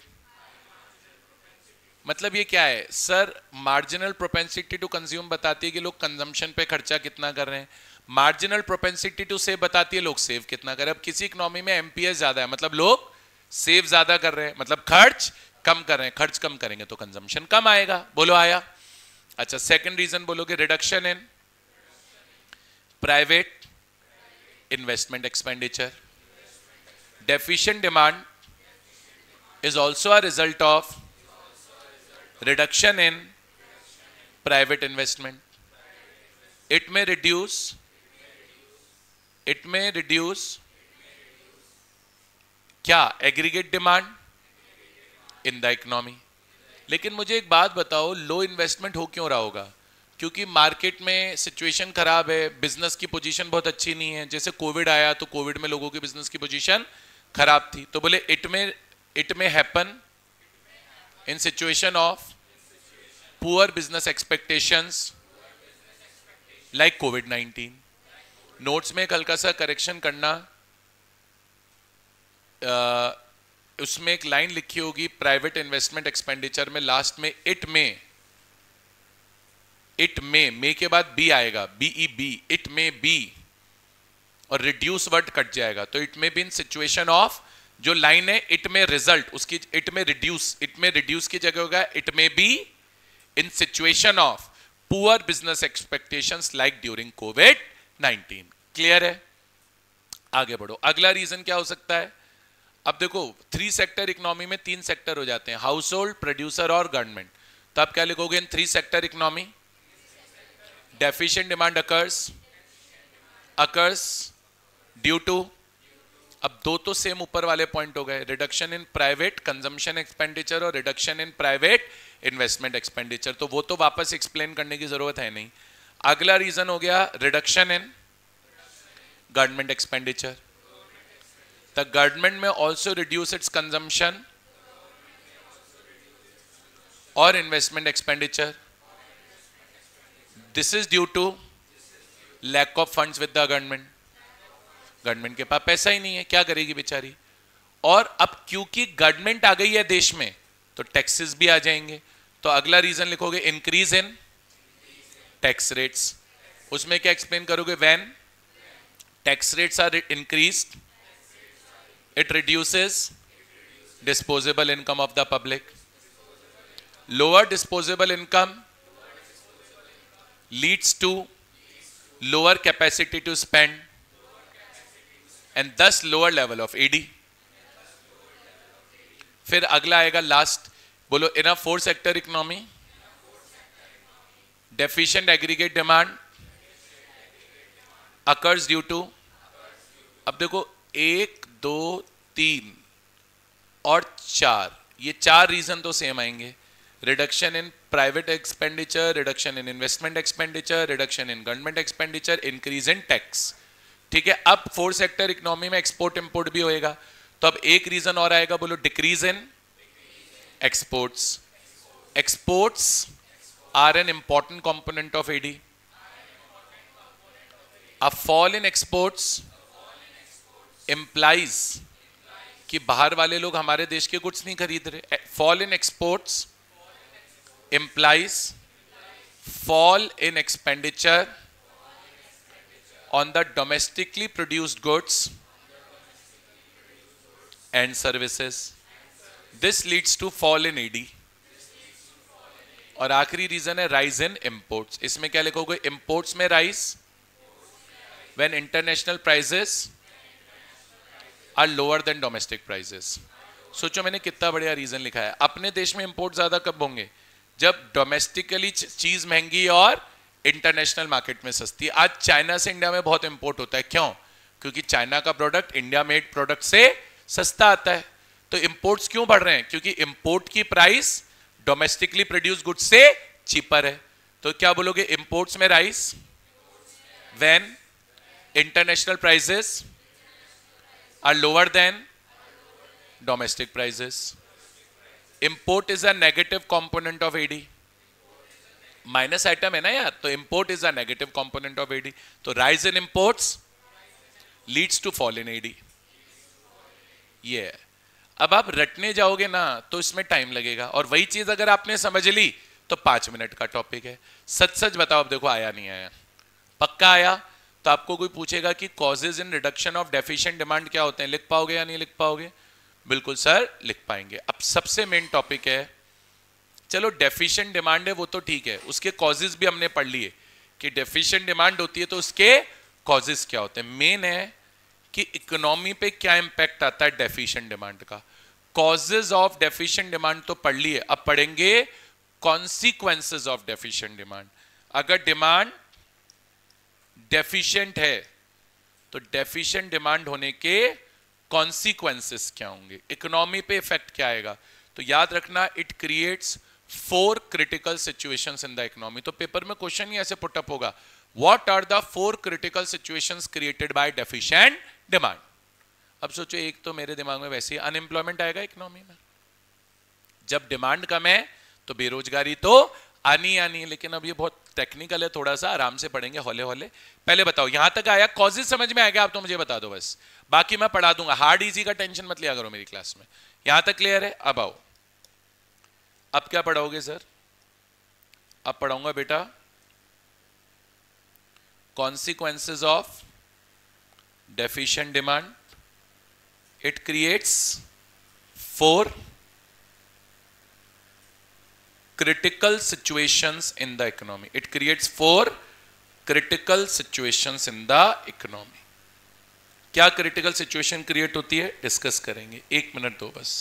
मतलब ये क्या है sir? Marginal propensity to consume बताती है कि लोग consumption पे खर्चा कितना कर रहे हैं, मार्जिनल प्रोपेंसिटी टू सेव बताती है लोग सेव कितना कर रहे हैं। अब किसी इकोनॉमी में एमपीएस ज्यादा है, मतलब लोग सेव ज्यादा कर रहे हैं, मतलब खर्च कम कर रहे हैं, खर्च कम करेंगे तो कंजम्पशन कम आएगा। बोलो आया? अच्छा, सेकंड रीजन बोलोगे reduction in private investment expenditure. Deficient demand is also a result of reduction in private investment. It may reduce क्या? Aggregate demand in the economy. लेकिन मुझे एक बात बताओ, लो इन्वेस्टमेंट हो क्यों रहा होगा? क्योंकि मार्केट में सिचुएशन खराब है, बिजनेस की पोजीशन बहुत अच्छी नहीं है। जैसे कोविड आया तो कोविड में लोगों की बिजनेस की पोजीशन खराब थी, तो बोले इट में happen in situation of poor business expectations like covid. Notes में एक हल्का सा करेक्शन करना, उसमें एक लाइन लिखी होगी प्राइवेट इन्वेस्टमेंट एक्सपेंडिचर में, लास्ट में इट में के बाद बी आएगा, BEB, इट में बी, और रिड्यूस वर्ड कट जाएगा, तो इट में बी इन सिचुएशन ऑफ, जो लाइन है इट में रिजल्ट, उसकी इट में रिड्यूस की जगह होगा इट में be in situation of poor business expectations like during covid. Clear है? आगे बढ़ो। अगला रीजन क्या हो सकता है? अब देखो 3 सेक्टर इकोनॉमी में 3 सेक्टर हो जाते हैं, हाउस होल्ड, प्रोड्यूसर और गवर्नमेंट। तो आप क्या लिखोगे in 3 sector economy? Deficient demand occurs due to, अब दो तो सेम ऊपर वाले पॉइंट हो गए, reduction in private consumption expenditure और reduction in private investment expenditure, तो वो तो वापस एक्सप्लेन करने की जरूरत है नहीं। अगला रीजन हो गया reduction in government expenditure. The government may also reduce its consumption or investment expenditure. This is due to lack of funds with the government. Government के पास पैसा ही नहीं है, क्या करेगी बेचारी? और अब क्योंकि गवर्नमेंट आ गई है देश में तो टैक्सेस भी आ जाएंगे, तो अगला रीजन लिखोगे इंक्रीज इन टैक्स रेट्स। उसमें क्या एक्सप्लेन करोगे? When tax rates are increased, it reduces disposable income of the public. Lower disposable income leads to lower capacity to spend and thus lower level of AD. फिर अगला आएगा last, बोलो, in a four sector economy deficient aggregate demand occurs due to, अब देखो 1 2 3 और 4, ये 4 reason तो same आएंगे, reduction in private expenditure, reduction in investment expenditure, reduction in government expenditure, increase in tax. ठीक है, अब फोर सेक्टर इकोनॉमी में एक्सपोर्ट इंपोर्ट भी होएगा, तो अब एक रीजन और आएगा, बोलो, decrease in exports. Exports are an important component of AD. A fall in exports implies कि बाहर वाले लोग हमारे देश के गुड्स नहीं खरीद रहे। Fall in exports implies fall in expenditure on the domestically produced goods and services. This leads to fall in AD. और आखिरी रीजन है राइज इन इंपोर्ट्स। इसमें क्या लिखोगे, इंपोर्ट्स में rise when international prices are lower than domestic prices. सोचो मैंने कितना बढ़िया रीजन लिखा है। अपने देश में इंपोर्ट ज्यादा कब होंगे, जब डोमेस्टिकली चीज महंगी और इंटरनेशनल मार्केट में सस्ती। आज चाइना से इंडिया में बहुत इंपोर्ट होता है, क्यों? क्योंकि चाइना का प्रोडक्ट इंडिया मेड प्रोडक्ट से सस्ता आता है। तो इंपोर्ट्स क्यों बढ़ रहे हैं? क्योंकि इंपोर्ट की प्राइस डोमेस्टिकली प्रोड्यूस गुड्स से चीपर है। तो क्या बोलोगे, इंपोर्ट्स में rise when international prices are lower than domestic prices. Import is a negative component of AD, minus item है ना यार, तो import is a negative component of AD. तो rise in imports leads to fall in AD. ये अब आप रटने जाओगे ना तो इसमें टाइम लगेगा, और वही चीज अगर आपने समझ ली तो 5 मिनट का टॉपिक है। सच सच बताओ, अब देखो आया नहीं आया, पक्का आया तो आपको कोई पूछेगा कि causes in reduction of deficient demand क्या होते हैं, लिख पाओगे या नहीं लिख पाओगे? बिल्कुल सर लिख पाएंगे। अब सबसे मेन टॉपिक है, चलो डेफिशिएंट डिमांड है वो तो ठीक है, उसके कॉजेज भी हमने पढ़ लिए कि डेफिशिएंट डिमांड होती है तो उसके कॉजेज क्या होते हैं। मेन है कि इकोनॉमी पे क्या इंपैक्ट आता है डेफिशिएंट डिमांड का। कॉजेज ऑफ डेफिशिएंट डिमांड तो पढ़ लिए, अब पढ़ेंगे कॉन्सिक्वेंसेज ऑफ डेफिशिएंट डिमांड। अगर डिमांड डेफिशिएंट है तो डेफिशिएंट डिमांड होने के कॉन्सिक्वेंसेस क्या होंगे, इकोनॉमी पे इफेक्ट क्या आएगा। तो याद रखना, it creates 4 critical situations in the economy. तो पेपर में क्वेश्चन ही ऐसे पुटअप होगा, what are the 4 critical situations created by deficient demand. अब सोचो, एक तो मेरे दिमाग में वैसे ही अनएम्प्लॉयमेंट आएगा इकोनॉमी में, जब डिमांड कम है तो बेरोजगारी तो आनी आनी। लेकिन अब ये बहुत टेक्निकल है, थोड़ा सा आराम से पढ़ेंगे हौले हौले। पहले बताओ यहां तक आया, कॉजेज समझ में आ गया? आप तो मुझे बता दो बस, बाकी मैं पढ़ा दूंगा। हार्ड इजी का टेंशन मत लिया करो मेरी क्लास में। यहां तक क्लियर है? अब आओ, अब क्या पढ़ाओगे सर? अब पढ़ाऊंगा बेटा consequences of deficient demand. It creates 4 critical situations in the economy. It creates 4 critical situations in the economy. क्या critical situation create होती है डिस्कस करेंगे, 1 मिनट दो बस।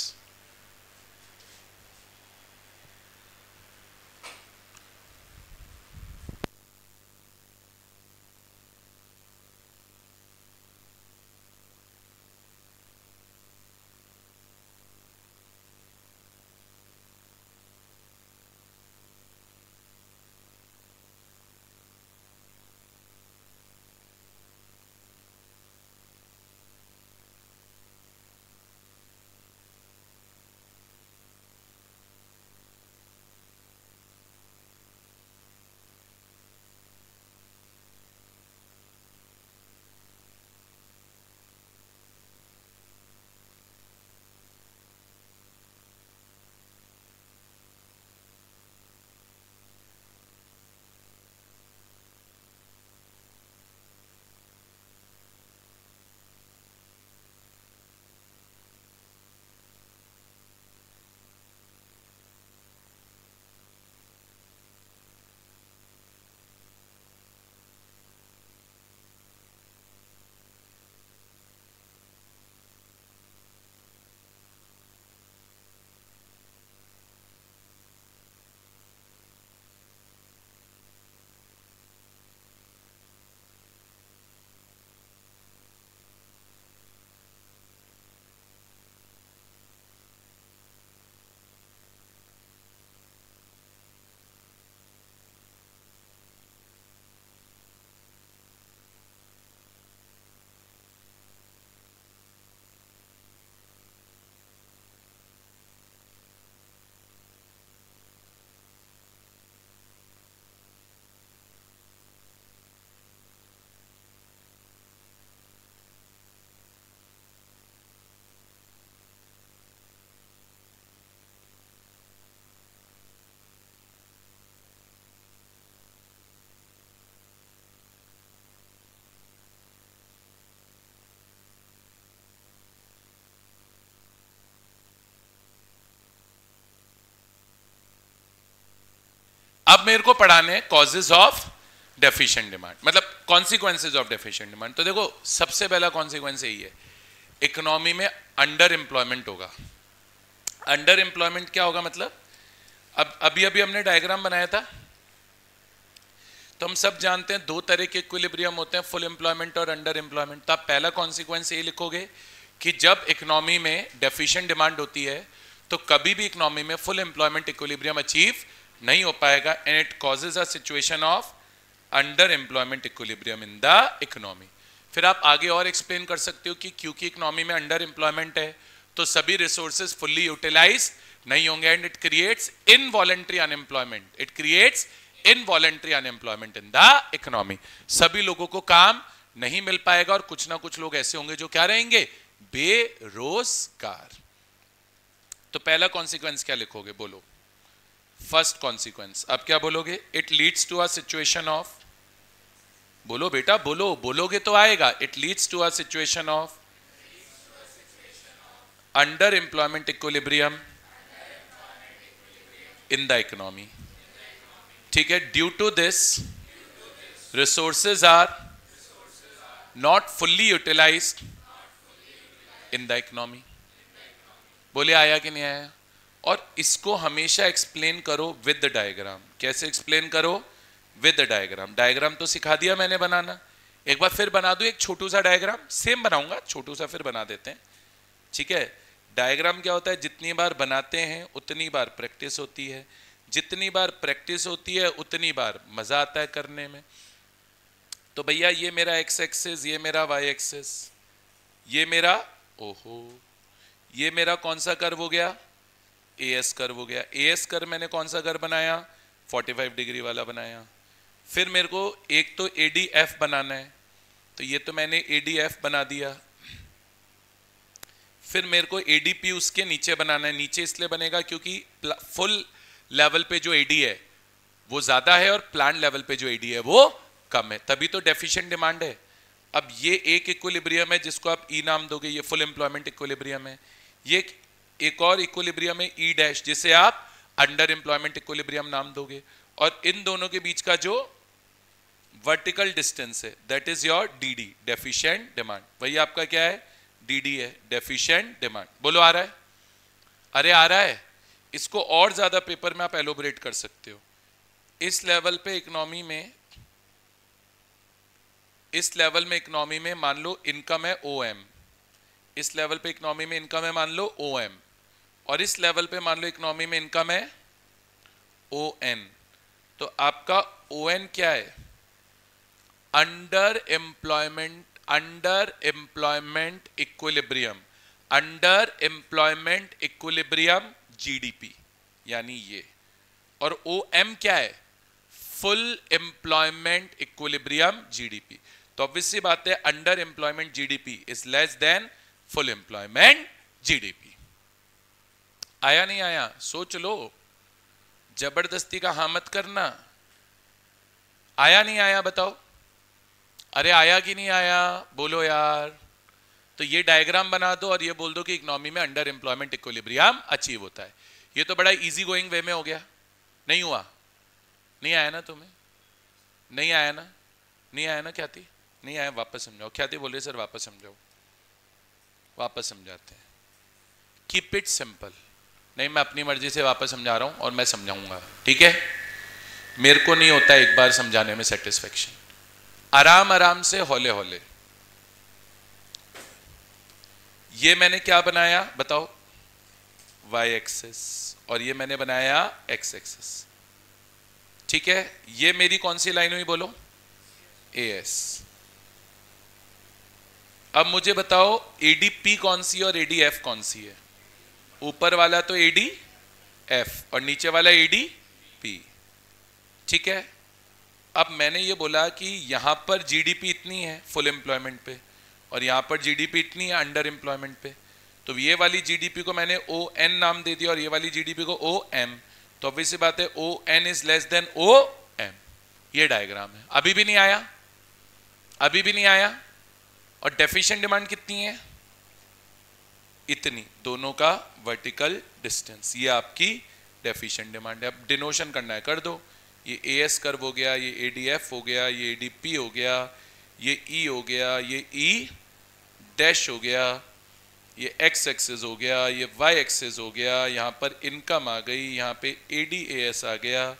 अब मेरे को पढ़ाने कॉजेज ऑफ डेफिशिएंट डिमांड, मतलब कॉन्सिक्वेंसेज ऑफ डेफिशिएंट डिमांड। तो देखो सबसे पहला कॉन्सिक्वेंस यही है, इकोनॉमी में अंडर एम्प्लॉयमेंट होगा। अंडर एम्प्लॉयमेंट क्या होगा, मतलब अब अभी अभी हमने डायग्राम बनाया था, तो हम सब जानते हैं दो तरह के इक्विलिब्रियम होते हैं, फुल एम्प्लॉयमेंट और अंडर एम्प्लॉयमेंट। तो आप पहला कॉन्सिक्वेंस ये लिखोगे कि जब इकोनॉमी में डेफिशिएंट डिमांड होती है तो कभी भी इकोनॉमी में फुल एम्प्लॉयमेंट इक्विलिब्रियम अचीव नहीं हो पाएगा, and it causes a situation of under employment equilibrium in the economy. फिर आप आगे और एक्सप्लेन कर सकते हो कि क्योंकि इकोनॉमी में अंडर एम्प्लॉयमेंट है तो सभी रिसोर्सेज फुल्ली यूटिलाइज नहीं होंगे, and it creates involuntary unemployment, it creates involuntary unemployment in the economy. सभी लोगों को काम नहीं मिल पाएगा और कुछ ना कुछ लोग ऐसे होंगे जो क्या रहेंगे, बेरोजगार। तो पहला कॉन्सिक्वेंस क्या लिखोगे, बोलो फर्स्ट कॉन्सिक्वेंस। अब क्या बोलोगे, it leads to a situation of, बोलो बेटा बोलो, बोलोगे तो आएगा, it leads to a situation of under employment equilibrium in the economy. ठीक है, due to this resources are not fully utilised in the economy. बोले आया कि नहीं आया? और इसको हमेशा एक्सप्लेन करो विद द डायग्राम। कैसे एक्सप्लेन करो, विद द डायग्राम। डायग्राम तो सिखा दिया मैंने बनाना, एक बार फिर बना दो, एक छोटू सा डायग्राम, सेम बनाऊंगा, छोटू सा फिर बना देते हैं। ठीक है, डायग्राम क्या होता है, जितनी बार बनाते हैं उतनी बार प्रैक्टिस होती है, जितनी बार प्रैक्टिस होती है उतनी बार मजा आता है करने में। तो भैया ये मेरा एक्स एक्सिस, ये मेरा वाई एक्सिस, ये मेरा, ओहो, ये मेरा कौन सा कर्व हो गया, एएस कर्व हो गया। एएस कर्व मैंने कौन सा कर्व बनाया, 45 डिग्री वाला बनाया। फिर मेरे को एक तो एडीएफ बनाना है, तो ये तो मैंने एडीएफ बना दिया। फिर मेरे को एडीपी उसके नीचे बनाना है। नीचे इसलिए बनेगा क्योंकि फुल लेवल पे जो एडी है वो ज्यादा है और प्लांट लेवल पे जो एडी है वो कम है, तभी तो डेफिशिएंट डिमांड है। अब ये एक इक्विलिब्रियम है जिसको आप ई नाम दोगे, ये फुल एम्प्लॉयमेंट इक्विलिब्रियम है। ये एक और इक्विलिब्रियम है ई डैश, जिसे आप अंडर एम्प्लॉयमेंट इक्विलिब्रियम नाम दोगे। और इन दोनों के बीच का जो वर्टिकल डिस्टेंस है that is your DD, deficient demand. वही आपका क्या है, डीडी है, डेफिशिएंट डिमांड। बोलो आ रहा है? अरे आ रहा है। इसको और ज्यादा पेपर में आप एलोबरेट कर सकते हो। इस लेवल पे इकोनॉमी में, इस लेवल में इकोनॉमी में मान लो इनकम है ओएम, इस लेवल पे इकोनॉमी में इनकम है मान लो ओएम, और इस लेवल पे मान लो इकोनॉमी में इनकम है ओएन। तो आपका ओएन क्या है, under employment, under employment equilibrium, under employment equilibrium GDP, यानी ये। और ओएम क्या है, फुल एम्प्लॉयमेंट इक्विलिब्रियम जीडीपी। तो ऑब्वियस सी बात है under employment GDP is less then full employment GDP. आया नहीं आया, सोच लो, जबरदस्ती का हाँ मत करना। आया नहीं आया बताओ, अरे आया कि नहीं आया, बोलो यार। तो ये डायग्राम बना दो और ये बोल दो कि इकोनॉमी में अंडर एम्प्लॉयमेंट इक्विलिब्रियम अचीव होता है। ये तो बड़ा इजी गोइंग वे में हो गया। नहीं हुआ, नहीं आया ना तुम्हें, नहीं आया ना, नहीं आया ना ख्याति, नहीं आया, वापस समझाओ। ख्याति बोल रही सर वापस समझाओ, वापस समझाते हैं। Keep it simple. नहीं, मैं अपनी मर्जी से वापस समझा रहा हूं और मैं समझाऊंगा, ठीक है। मेरे को नहीं होता एक बार समझाने में सेटिस्फेक्शन। आराम आराम से, हौले हौले। ये मैंने क्या बनाया बताओ, वाई एक्सिस, और ये मैंने बनाया एक्स एक्सिस, ठीक है। ये मेरी कौन सी लाइन हुई बोलो, एएस। अब मुझे बताओ एडीपी कौन सी और एडीएफ कौन सी है। ऊपर वाला तो एडीएफ और नीचे वाला एडीपी, ठीक है। अब मैंने ये बोला कि यहां पर जीडीपी इतनी है फुल एम्प्लॉयमेंट पे और यहां पर जीडीपी इतनी है अंडर एम्प्लॉयमेंट पे। तो ये वाली जीडीपी को मैंने ओ एन नाम दे दिया और ये वाली जीडीपी को ओ एम। तो ऑब्वियस सी बात है O N is less than O M. ये डायग्राम है। अभी भी नहीं आया, अभी भी नहीं आया। और डेफिशिएंट डिमांड कितनी है, इतनी, दोनों का वर्टिकल डिस्टेंस, ये आपकी डेफिशिएंट डिमांड है। अब डिनोशन करना है कर दो, ये AS कर्व हो गया, ये ADF हो गया, ये ADP हो गया, ये E हो गया, ये E डैश हो गया, ये X एक्सिस हो गया, ये Y एक्सिस हो गया, यहाँ पर इनकम आ गई, यहाँ पे ADAS आ गया,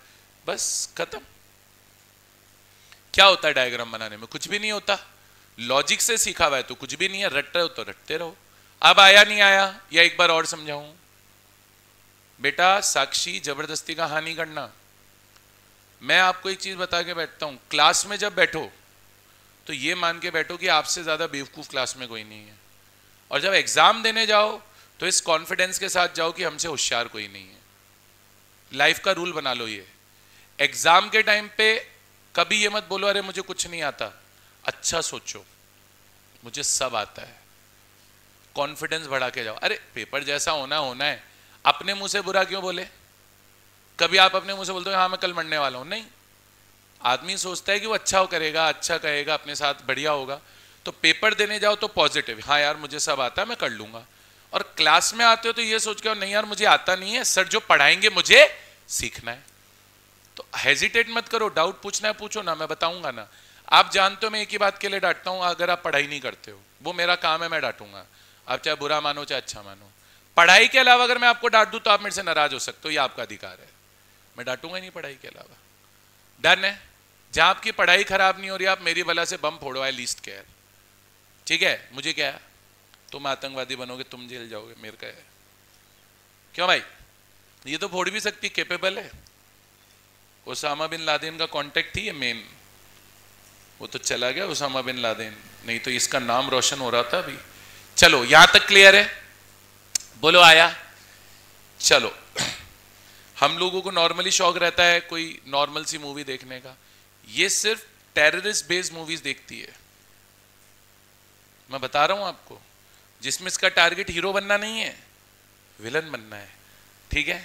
बस खत्म। क्या होता है डायग्राम बनाने में? कुछ भी नहीं होता। लॉजिक से सीखा हुआ है तो कुछ भी नहीं है, रट रहे हो तो रटते रहो। अब आया नहीं आया या एक बार और समझाऊं? बेटा साक्षी जबरदस्ती का हानि करना। मैं आपको एक चीज बता के बैठता हूं, क्लास में जब बैठो तो ये मान के बैठो कि आपसे ज्यादा बेवकूफ क्लास में कोई नहीं है, और जब एग्जाम देने जाओ तो इस कॉन्फिडेंस के साथ जाओ कि हमसे होशियार कोई नहीं है। लाइफ का रूल बना लो ये। एग्जाम के टाइम पे कभी ये मत बोलो अरे मुझे कुछ नहीं आता, अच्छा सोचो मुझे सब आता है, कॉन्फिडेंस बढ़ा के जाओ। अरे पेपर जैसा होना होना है, अपने मुंह से बुरा क्यों बोले? कभी आप अपने मुंह से बोलते हो हाँ मैं कल मरने वाला हूं? नहीं, आदमी सोचता है कि वो अच्छा करेगा, अच्छा कहेगा, अपने साथ बढ़िया होगा। तो पेपर देने जाओ तो पॉजिटिव, हाँ यार मुझे सब आता है मैं कर लूंगा। और क्लास में आते हो तो ये सोच के नहीं यार मुझे आता नहीं है, सर जो पढ़ाएंगे मुझे सीखना है। तो हेजिटेट मत करो, डाउट पूछना है पूछो ना, मैं बताऊंगा ना। आप जानते हो मैं एक ही बात के लिए डांटता हूं, अगर आप पढ़ाई नहीं करते हो, वो मेरा काम है, मैं डांटूंगा। आप चाहे बुरा मानो चाहे अच्छा मानो। पढ़ाई के अलावा अगर मैं आपको डांट दूं तो आप मेरे से नाराज हो सकते हो, ये आपका अधिकार है। मैं डांटूंगा ही नहीं पढ़ाई के अलावा। डन है? जहां आपकी पढ़ाई खराब नहीं हो रही आप मेरी बला से बम फोड़ो, आई लीस्ट केयर। ठीक है, मुझे क्या है, तुम आतंकवादी बनोगे, तुम जेल जाओगे, मेरे का है क्यों भाई? ये तो फोड़ भी सकती, कैपेबल है। ओसामा बिन लादेन का कांटेक्ट थी ये मेन, वो तो चला गया ओसामा बिन लादेन, नहीं तो इसका नाम रोशन हो रहा था अभी। चलो यहां तक क्लियर है? बोलो आया? चलो हम लोगों को नॉर्मली शौक रहता है कोई नॉर्मल सी मूवी देखने का, ये सिर्फ टेररिस्ट बेस्ड मूवीज देखती है। मैं बता रहा हूं आपको, जिसमें इसका टारगेट हीरो बनना नहीं है, विलन बनना है। ठीक है,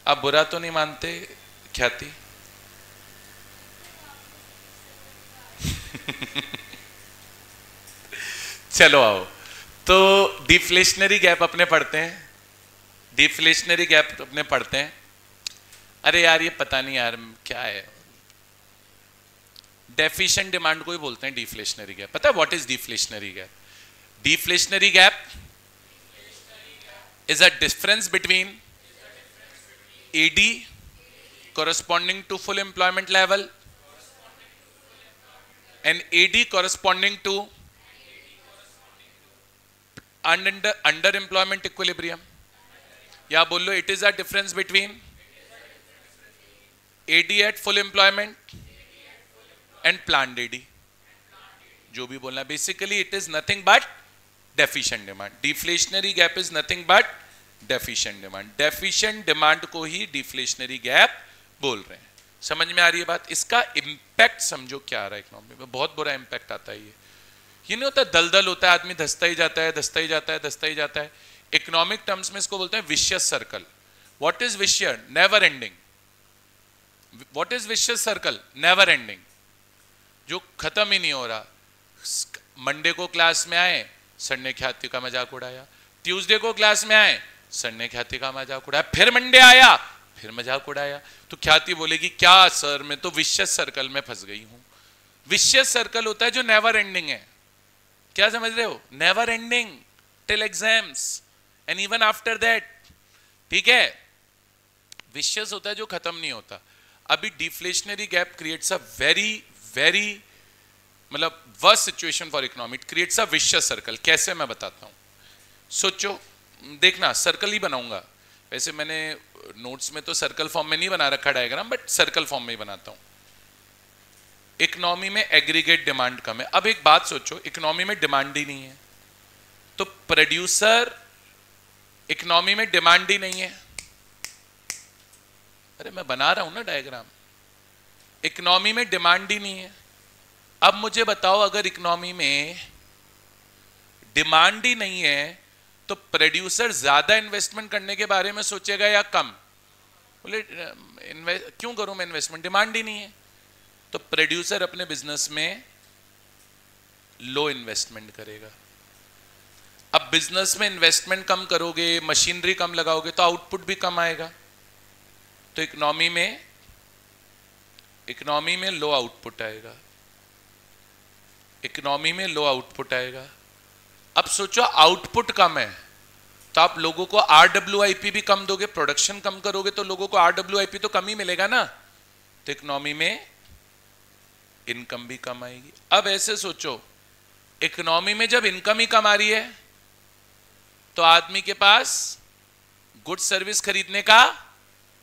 आप बुरा तो नहीं मानते ख्याति? चलो आओ, तो डिफ्लेशनरी गैप अपने पढ़ते हैं, डिफ्लेशनरी गैप अपने पढ़ते हैं। अरे यार ये पता नहीं यार क्या है, डेफिशिएंट डिमांड को ही बोलते हैं डिफ्लेशनरी गैप। पता है what is deflationary gap? Deflationary gap is a difference between AD corresponding to full employment level and AD corresponding to underemployment equilibrium. या बोल लो it is a difference between AD at full employment and planned AD. जो भी बोलना, basically it is nothing but deficient demand. Deflationary gap is nothing but deficient demand. Deficient demand को ही deflationary gap बोल रहे हैं। समझ में आ रही है बात? इसका इंपैक्ट समझो क्या आ रहा है इकोनॉमी में, बहुत बुरा इंपैक्ट आता है। ये नहीं होता दलदल होता है, आदमी धसता ही जाता है, धसता ही जाता है, धसता ही जाता है। इकोनॉमिक टर्म्स में इसको बोलते हैं vicious circle. What is vicious? Never ending. What is vicious circle? Never ending, जो खत्म ही नहीं हो रहा। मंडे को क्लास में आए, सर ने ख्याति का मजाक उड़ाया, ट्यूसडे को क्लास में आए, सर ने ख्याति का मजाक उड़ाया, फिर मंडे आया, फिर मजाक उड़ाया। तो ख्याति बोलेगी क्या सर मैं तो विशियस सर्कल में फंस गई हूं। विशियस सर्कल होता है जो नेवर एंडिंग है। क्या समझ रहे हो? Never ending till exams and even after that. ठीक है, विशियस होता है जो खत्म नहीं होता। अभी deflationary gap creates a very very मतलब worst situation for economy. It creates a vicious circle. कैसे मैं बताता हूं, सोचो, देखना सर्कल ही बनाऊंगा। वैसे मैंने नोट्स में तो सर्कल फॉर्म में नहीं बना रखा डायग्राम, बट सर्कल फॉर्म में ही बनाता हूं। इकोनॉमी में एग्रीगेट डिमांड कम है। अब एक बात सोचो, इकोनॉमी में डिमांड ही नहीं है तो प्रोड्यूसर, इकोनॉमी में डिमांड ही नहीं है। अरे मैं बना रहा हूं ना डायग्राम, इकोनॉमी में डिमांड ही नहीं है। अब मुझे बताओ, अगर इकोनॉमी में डिमांड ही नहीं है तो प्रोड्यूसर ज्यादा इन्वेस्टमेंट करने के बारे में सोचेगा या कम? बोले क्यों करूं मैं इन्वेस्टमेंट, डिमांड ही नहीं है। तो प्रोड्यूसर अपने बिजनेस में लो इन्वेस्टमेंट करेगा। अब बिजनेस में इन्वेस्टमेंट कम करोगे, मशीनरी कम लगाओगे तो आउटपुट भी कम आएगा। तो इकोनॉमी में इकोनॉमी में लो आउटपुट आएगा, इकोनॉमी में लो आउटपुट आएगा। अब सोचो आउटपुट कम है तो आप लोगों को RWIP भी कम दोगे, प्रोडक्शन कम करोगे तो लोगों को RWIP तो कम ही मिलेगा ना, तो इकोनॉमी में इनकम भी कम आएगी। अब ऐसे सोचो, इकोनॉमी में जब इनकम ही कम आ रही है तो आदमी के पास गुड सर्विस खरीदने का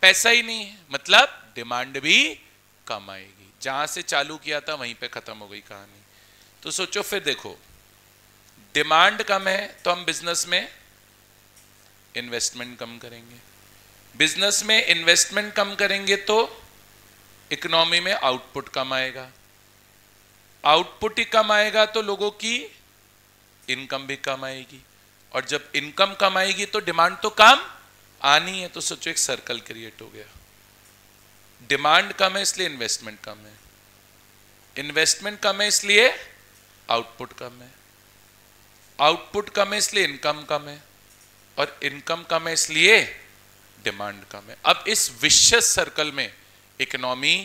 पैसा ही नहीं है, मतलब डिमांड भी कम आएगी। जहां से चालू किया था वहीं पे खत्म हो गई कहानी। तो सोचो फिर देखो, डिमांड कम है तो हम बिजनेस में इन्वेस्टमेंट कम करेंगे, बिजनेस में इन्वेस्टमेंट कम करेंगे तो इकोनॉमी में आउटपुट कम आएगा, आउटपुट ही कम आएगा तो लोगों की इनकम भी कम आएगी, और जब इनकम कम आएगी तो डिमांड तो कम आनी है। तो सोचो एक सर्कल क्रिएट हो गया, डिमांड कम है इसलिए इन्वेस्टमेंट कम है, इन्वेस्टमेंट कम है इसलिए आउटपुट कम है, आउटपुट कम है इसलिए इनकम कम है, और इनकम कम है इसलिए डिमांड कम है। अब इस विशियस सर्कल में इकोनॉमी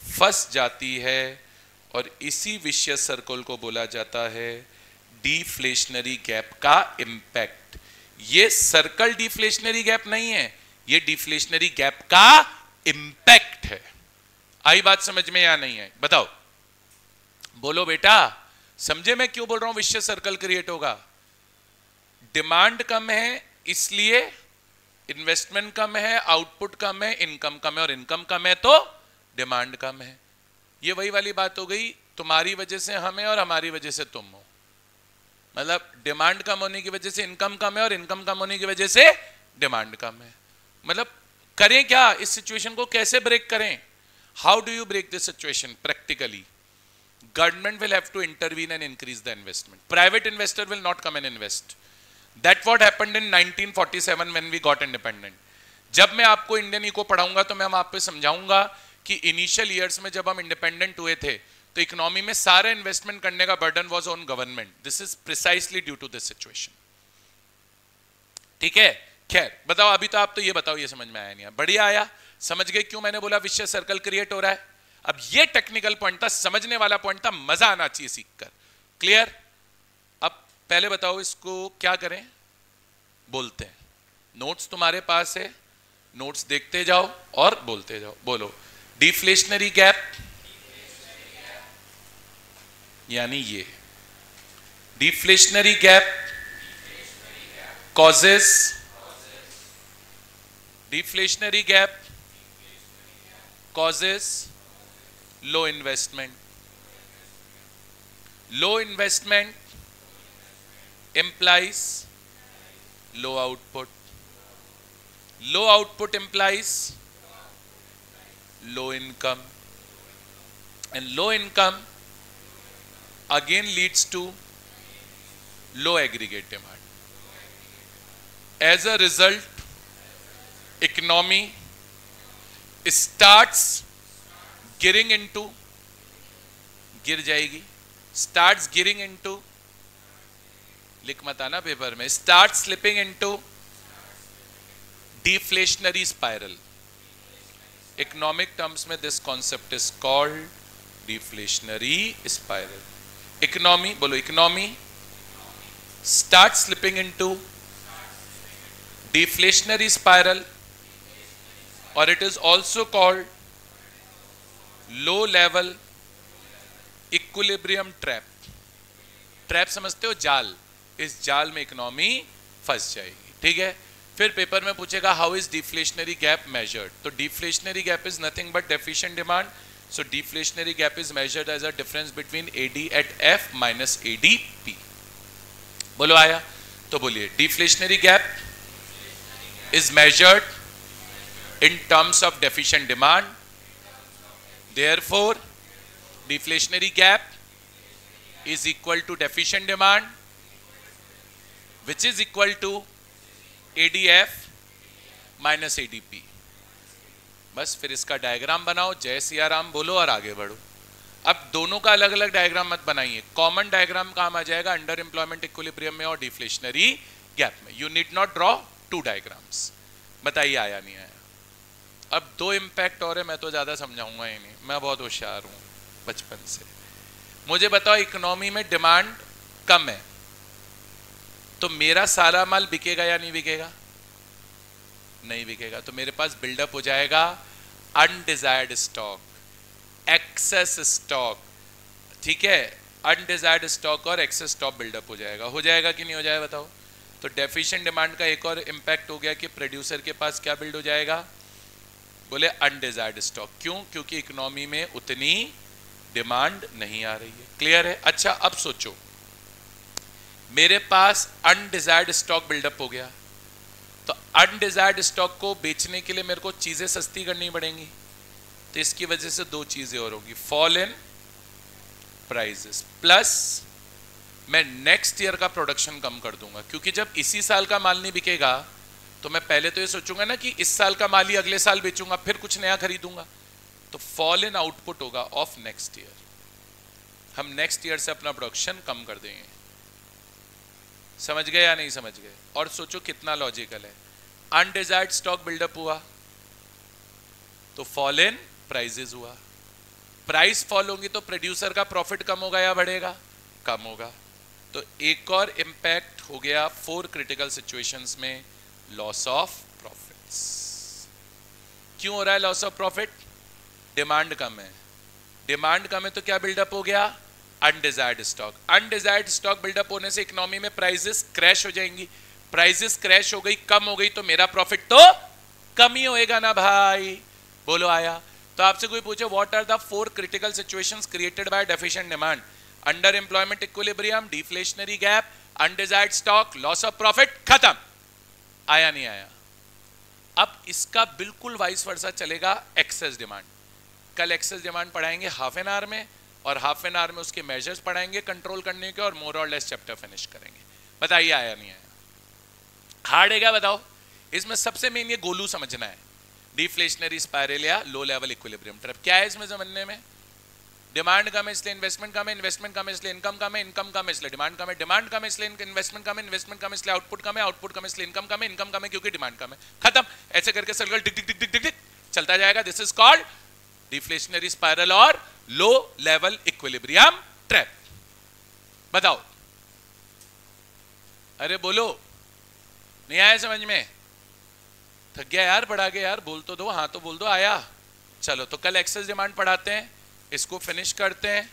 फंस जाती है और इसी विशियस सर्कल को बोला जाता है डिफ्लेशनरी गैप का इंपैक्ट। ये सर्कल डिफ्लेशनरी गैप नहीं है, ये डिफ्लेशनरी गैप का इंपैक्ट है। आई बात समझ में या नहीं आई? बताओ, बोलो बेटा, समझे मैं क्यों बोल रहा हूं विशियस सर्कल क्रिएट होगा? डिमांड कम है इसलिए इन्वेस्टमेंट कम है, आउटपुट कम है, इनकम कम है, और इनकम कम है तो डिमांड कम है। ये वही वाली बात हो गई, तुम्हारी वजह से हम है और हमारी वजह से तुम हो। मतलब डिमांड कम होने की वजह से इनकम कम है और इनकम कम होने की वजह से डिमांड कम है। मतलब करें क्या, इस सिचुएशन को कैसे ब्रेक करें? How do you break this situation practically? Government will have to intervene and increase the investment. Private investor will not come and invest. That what happened in 1947 when we got independent. जब मैं आपको Indian eco पढ़ाऊंगा तो मैं आप पे समझाऊंगा कि इनिशियल ईयर्स में जब हम इंडिपेंडेंट हुए थे तो इकोनॉमी में सारा इन्वेस्टमेंट करने का burden was on government. This is precisely due to this situation. ठीक है, खैर बताओ, अभी तो आप तो ये बताओ, ये समझ में आया नहीं? बढ़िया आया, समझ गए क्यों मैंने बोला विशियस सर्कल क्रिएट हो रहा है? अब ये टेक्निकल पॉइंट था, समझने वाला पॉइंट था, मजा आना चाहिए सीखकर। क्लियर? अब पहले बताओ इसको क्या करें, बोलते हैं। नोट्स तुम्हारे पास है, नोट्स देखते जाओ और बोलते जाओ। बोलो, डिफ्लेशनरी गैप यानी ये deflationary gap causes, deflationary gap causes low investment. Low investment implies low output. Low output implies low income. And low income again leads to low aggregate demand. As a result, economy starts गिरिंग into, गिर जाएगी, starts गिरिंग into, लिख मत आना paper में, start slipping into deflationary spiral. Economic terms में this concept is called deflationary spiral. Economy, बोलो, economy start slipping into deflationary spiral, और it is also called low level equilibrium trap. Trap समझते हो? जाल। इस जाल में इकोनॉमी फंस जाएगी। ठीक है, फिर पेपर में पूछेगा how is deflationary gap measured? तो deflationary gap is nothing but deficient demand. So deflationary gap is measured as a difference between AD at F minus ADP। बोलो आया? तो बोलिए, deflationary gap is measured in terms of deficient demand, therefore deflationary gap is equal to deficient demand, which is equal to ADF minus ADP। बस फिर इसका diagram बनाओ, जय सिया राम बोलो और आगे बढ़ो। अब दोनों का अलग अलग डायग्राम मत बनाइए, कॉमन डायग्राम काम आ जाएगा अंडर एम्प्लॉयमेंट इक्विलिब्रियम में और डिफ्लेशनरी गैप में। You need not draw two diagrams. बताइए आया नहीं आया? अब दो इम्पैक्ट और है, मैं तो ज्यादा समझाऊंगा ही नहीं, मैं बहुत होशियार हूं बचपन से। मुझे बताओ इकोनॉमी में डिमांड कम है तो मेरा सारा माल बिकेगा या नहीं बिकेगा? नहीं बिकेगा, तो मेरे पास बिल्डअप हो जाएगा अनडिजायर्ड स्टॉक, एक्सेस स्टॉक, ठीक है, अनडिजायर्ड स्टॉक और एक्सेस स्टॉक बिल्डअप हो जाएगा कि नहीं हो जाएगा बताओ? तो डेफिशिएंट डिमांड का एक और इंपैक्ट हो गया कि प्रोड्यूसर के पास क्या बिल्ड हो जाएगा? बोले अनडिजायर्ड स्टॉक। क्यों? क्योंकि इकोनॉमी में उतनी डिमांड नहीं आ रही है। क्लियर है? अच्छा अब सोचो, मेरे पास अनडिजायर्ड स्टॉक बिल्डअप हो गया, तो अनडिजायर्ड स्टॉक को बेचने के लिए मेरे को चीजें सस्ती करनी पड़ेंगी, तो इसकी वजह से दो चीजें और होगी, फॉल इन प्राइसेस प्लस मैं नेक्स्ट ईयर का प्रोडक्शन कम कर दूंगा, क्योंकि जब इसी साल का माल नहीं बिकेगा तो मैं पहले तो ये सोचूंगा ना कि इस साल का माल ही अगले साल बेचूंगा, फिर कुछ नया खरीदूंगा, तो फॉल इन आउटपुट होगा ऑफ नेक्स्ट ईयर। हम नेक्स्ट ईयर से अपना प्रोडक्शन कम कर देंगे। समझ गए या नहीं समझ गए? और सोचो कितना लॉजिकल है, अनडिजायर्ड स्टॉक बिल्डअप हुआ तो फॉल इन प्राइसेस हुआ, प्राइस फॉल होंगी तो प्रोड्यूसर का प्रॉफिट कम होगा या बढ़ेगा? कम होगा। तो एक और इंपैक्ट हो गया 4 क्रिटिकल सिचुएशंस में, लॉस ऑफ प्रॉफिट्स। क्यों हो रहा है लॉस ऑफ प्रॉफिट? डिमांड कम है, डिमांड कम है तो क्या बिल्डअप हो गया? Undesired stock. Undesired stock buildup होने से इकोनॉमी में प्राइसेस क्रैश हो जाएंगी, प्राइसेस क्रैश हो गई, कम हो गई, तो मेरा प्रॉफिट तो कम ही होएगा ना भाई। बोलो आया? तो आपसे कोई पूछे what are the 4 critical situations created by deficient demand? Under employment equilibrium, deflationary gap, undesired stock, loss of profit, खत्म। आया नहीं आया? अब इसका बिल्कुल वाइस वर्सा चलेगा एक्सेस डिमांड। कल एक्सेस डिमांड पढ़ाएंगे हाफ एन आवर में, और हाफ एन आवर में उसके मेजर्स पढ़ाएंगे कंट्रोल करने के, और मोर और लेस चैप्टर फिनिश करेंगे। बताइए आया नहीं आया? हार्ड है क्या बताओ? इसमें सबसे मेन ये गोलू समझना है, डिफ्लेशनरी स्पाइरल या लो लेवल इक्विलिब्रियम ट्रैप। क्या है इसमें समझने में? डिमांड कम है इसलिए इन्वेस्टमेंट कम है, इन्वेस्टमेंट कम है इसलिए इनकम कम है, इनकम कम है इसलिए डिमांड कम है, डिमांड कम है इसलिए इन्वेस्टमेंट कम है, इन्वेस्टमेंट कम है इसलिए आउटपुट कम है, आउटपुट कम है इसलिए इनकम कम है, इनकम कम है क्योंकि डिमांड कम है। खत्म। ऐसे करके सर्कल टिक टिक टिक टिक टिक टिक चलता जाएगा। This is called deflationary spiral और लो लेवल इक्विलिब्रियम ट्रैप। बताओ, अरे बोलो, नहीं आया समझ में? थक गया यार पढ़ा के यार, बोल तो दो, हाँ तो बोल दो आया। चलो तो कल एक्सेस डिमांड पढ़ाते हैं, इसको फिनिश करते हैं,